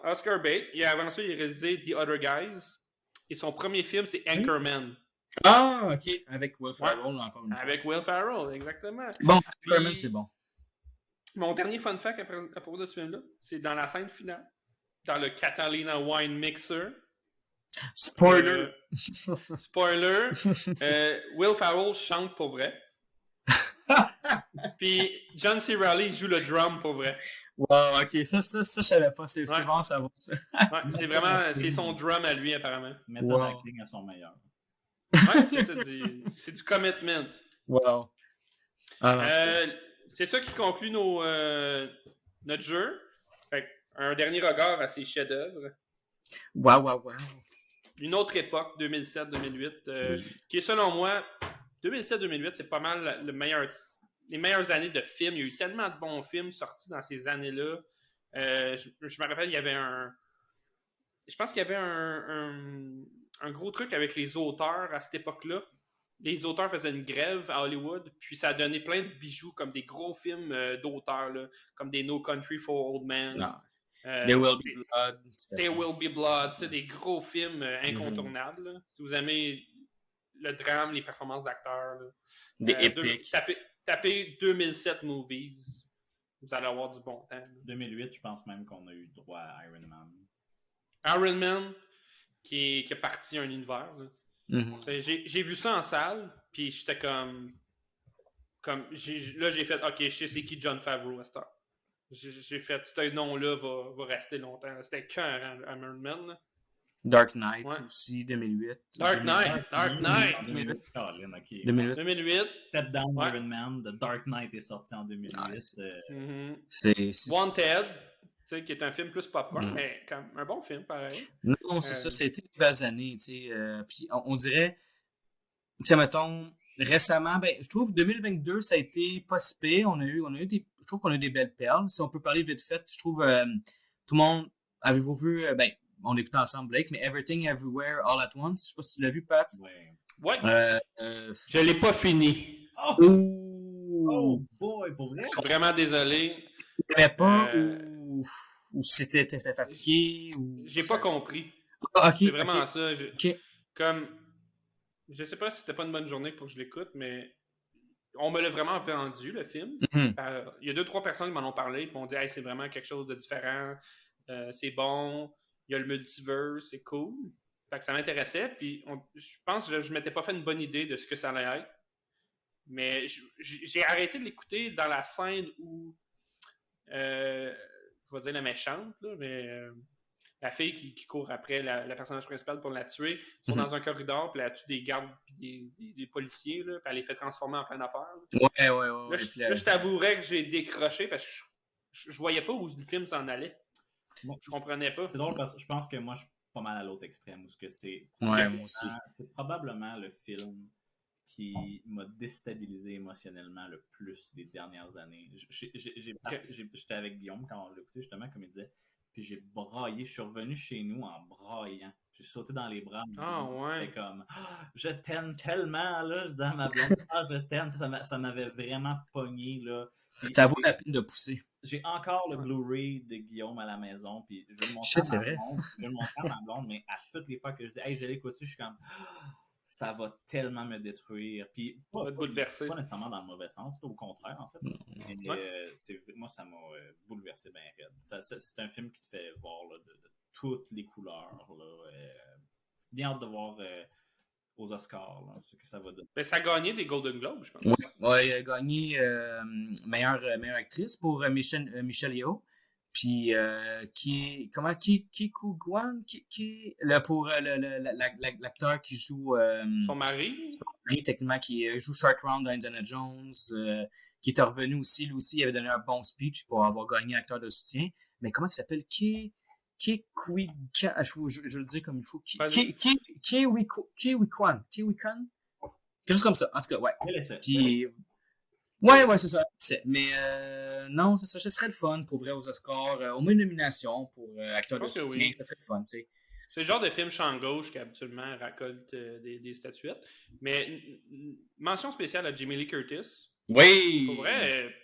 Oscar bait. Et avant ça, il a réalisé The Other Guys. Et son premier film, c'est Anchorman. Ah, ok. Avec Will Ferrell, encore une fois. Avec Will Ferrell, exactement. Bon, Anchorman, c'est bon. Mon dernier fun fact à propos de ce film-là, c'est dans la scène finale, dans le Catalina Wine Mixer. Spoiler! Spoiler! Will Ferrell chante pour vrai. Puis John C. Reilly joue le drum pour vrai. Wow, ok, ça je savais pas. C'est bon à savoir ça. C'est son drum à lui, apparemment. Méthode acting à son meilleur. C'est du commitment. Wow. C'est ça qui conclut notre jeu. Fait, un dernier regard à ces chefs-d'œuvre. Wow. Une autre époque, 2007-2008, qui est selon moi, 2007-2008, c'est pas mal les meilleures années de films. Il y a eu tellement de bons films sortis dans ces années-là. Je me rappelle, je pense qu'il y avait un gros truc avec les auteurs à cette époque-là. Les auteurs faisaient une grève à Hollywood, puis ça a donné plein de bijoux, comme des gros films d'auteurs, là, comme des No Country for Old Men. There Will Be Blood. There Will Be Blood, des gros films incontournables. Là. Si vous aimez le drame, les performances d'acteurs. Là. Des épiques. Tapez 2007 movies, vous allez avoir du bon temps. Là. 2008, je pense même qu'on a eu droit à Iron Man. Iron Man, qui est parti un univers. Là. Mm-hmm. J'ai vu ça en salle, puis j'étais comme là, j'ai fait, OK, je sais c'est qui Jon Favreau à cette heure. J'ai fait, ce nom-là va rester longtemps. Là. C'était écœurant, Iron Man. Là. Dark Knight aussi, 2008. Dark Knight! 2008. Step Down Ouais. Iron Man, The Dark Knight est sorti en 2008. C'est Wanted, qui est un film plus popcorn, mais comme un bon film, pareil. Non, c'est ça, c'était des belles années, tu sais. Puis on dirait, tu sais, mettons, récemment, ben, je trouve 2022, ça a été pas si pire. On a eu je trouve qu'on a eu des belles perles. Si on peut parler vite fait, je trouve, tout le monde, avez-vous vu, ben, on écoute ensemble Blake, mais Everything Everywhere All at Once, je sais pas si tu l'as vu, Pat. Ouais. Je l'ai pas fini. Oh boy, pour vrai? Vraiment désolé. Tu n'aimais pas ou si t'étais fatigué ou... J'ai pas compris. Ah, ok. C'est vraiment ça. Ok. Comme, je sais pas si c'était pas une bonne journée pour que je l'écoute, mais on me l'a vraiment vendu, le film. Mm-hmm. Il y a 2-3 personnes qui m'en ont parlé et m'ont dit hey, c'est vraiment quelque chose de différent, c'est bon, il y a le multiverse, c'est cool. Fait que ça m'intéressait, puis je pense que je m'étais pas fait une bonne idée de ce que ça allait être. Mais j'ai arrêté de l'écouter dans la scène où je vais dire la méchante, là, mais la fille qui court après la personnage principale pour la tuer, ils sont dans un corridor, puis elle tue des gardes puis des policiers, là, puis elle les fait transformer en plein d'affaires. Ouais. Là, je t'avouerais que j'ai décroché parce que je voyais pas où le film s'en allait. Bon, je comprenais pas. C'est drôle parce que je pense que moi, je suis pas mal à l'autre extrême, où ce que c'est... Ouais, moi aussi. C'est probablement le film qui m'a déstabilisé émotionnellement le plus des dernières années. J'étais avec Guillaume quand on l'écoutait, justement, comme il disait, puis j'ai braillé. Je suis revenu chez nous en braillant. J'ai sauté dans les bras. Ouais. C'était comme je t'aime tellement, là. Je disais à ma blonde, je t'aime. Ça m'avait vraiment pogné, là. Puis, ça vaut la peine de pousser. J'ai encore le Blu-ray de Guillaume à la maison, puis je vais le montrer à ma blonde, mais à toutes les fois que je dis hey, je l'écoute, je suis comme ça va tellement me détruire. Puis pas nécessairement dans le mauvais sens, au contraire, en fait. Moi, ça m'a bouleversé bien raide. C'est un film qui te fait voir là, de toutes les couleurs. Là, bien hâte de voir aux Oscars là, ce que ça va donner. Ben, ça a gagné des Golden Globes, je pense. Ouais, il a gagné meilleure actrice pour Michelle Yeoh. Puis pour l'acteur qui joue son mari techniquement qui joue Short Round dans Indiana Jones, qui est revenu aussi, lui aussi il avait donné un bon speech pour avoir gagné acteur de soutien, mais comment il s'appelle je le dis comme il faut Kiwi Kwan quelque chose comme ça en tout cas ouais. Puis ouais, c'est ça. Mais non, c'est ça. Ce serait le fun pour vrai aux Oscars. Au moins une nomination pour acteur de soutien. Ça serait le fun, tu sais. C'est le genre de film champ gauche qui habituellement récolte des statuettes. Mais mention spéciale à Jamie Lee Curtis. Oui! Pour vrai.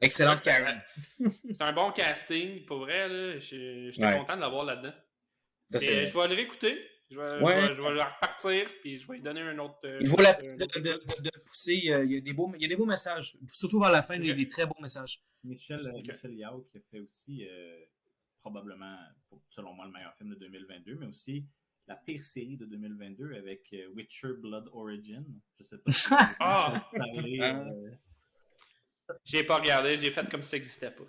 Excellente Karen. C'est un bon casting. Pour vrai, là, j'étais content de l'avoir là-dedans. Je vais le réécouter. Je vais le repartir, puis je vais lui donner un autre... il vaut la peine de pousser. Il y a des beaux messages. Surtout vers la fin, il y a des très beaux messages. Michel Yao qui a fait aussi, probablement, selon moi, le meilleur film de 2022, mais aussi la pire série de 2022 avec Witcher Blood Origin. Je sais pas si vous j'ai pas regardé, j'ai fait comme si ça n'existait pas.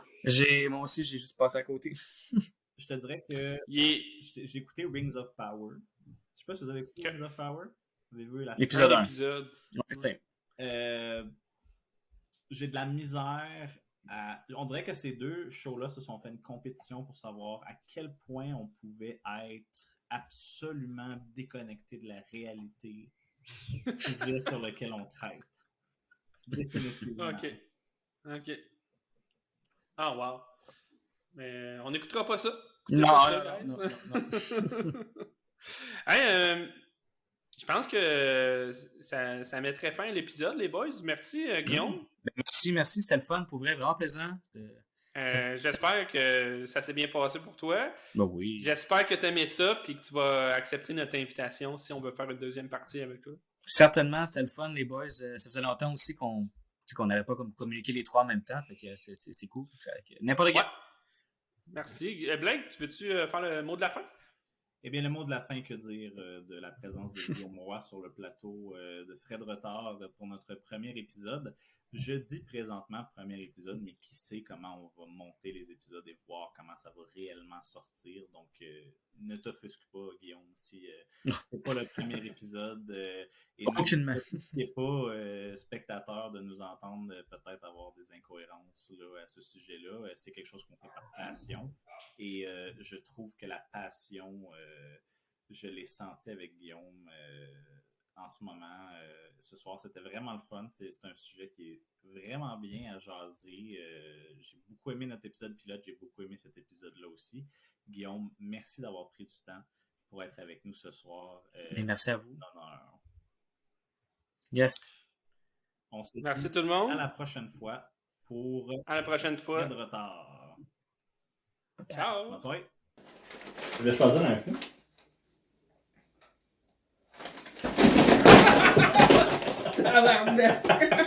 Moi aussi, j'ai juste passé à côté. Je te dirais que j'ai écouté Rings of Power. Je sais pas si vous avez écouté Rings of Power. Vous avez vu l'épisode 1. J'ai de la misère à... On dirait que ces deux shows-là se sont fait une compétition pour savoir à quel point on pouvait être absolument déconnecté de la réalité sur lequel on traite. Définitivement. OK. Ah, wow. Mais on n'écoutera pas ça. Non. Hey, je pense que ça mettrait fin à l'épisode, les boys. Merci, Guillaume. Merci. C'était le fun. Pour vrai, vraiment plaisant. J'espère que ça s'est bien passé pour toi. Ben oui. J'espère que tu as aimé ça et que tu vas accepter notre invitation si on veut faire une deuxième partie avec toi. Certainement, c'était le fun, les boys. Ça faisait longtemps aussi qu'on n'avait pas comme communiqué les trois en même temps. Fait que c'est cool. Fait que n'importe Ouais. quel. Merci. Blake, tu veux-tu faire le mot de la fin? Eh bien, le mot de la fin, que dire de la présence de Guillaume Roy sur le plateau de Frais de retard pour notre premier épisode. Je dis présentement premier épisode, mais qui sait comment on va monter les épisodes et voir comment ça va réellement sortir. Donc, ne t'offusque pas, Guillaume, si c'est pas le premier épisode. Et Aucunement. n'hésitez pas, spectateur, de nous entendre peut-être avoir des incohérences là, à ce sujet-là. C'est quelque chose qu'on fait par passion. Et je trouve que la passion, je l'ai senti avec Guillaume en ce moment. Ce soir, c'était vraiment le fun. C'est un sujet qui est vraiment bien à jaser. J'ai beaucoup aimé notre épisode pilote. J'ai beaucoup aimé cet épisode-là aussi. Guillaume, merci d'avoir pris du temps pour être avec nous ce soir. Et merci à vous. Honneur. Yes. On se Merci dit tout le monde. à la prochaine fois pour À la prochaine fois. Frais de retard. Ciao. Bonne soirée. Je vais choisir un film. Ah,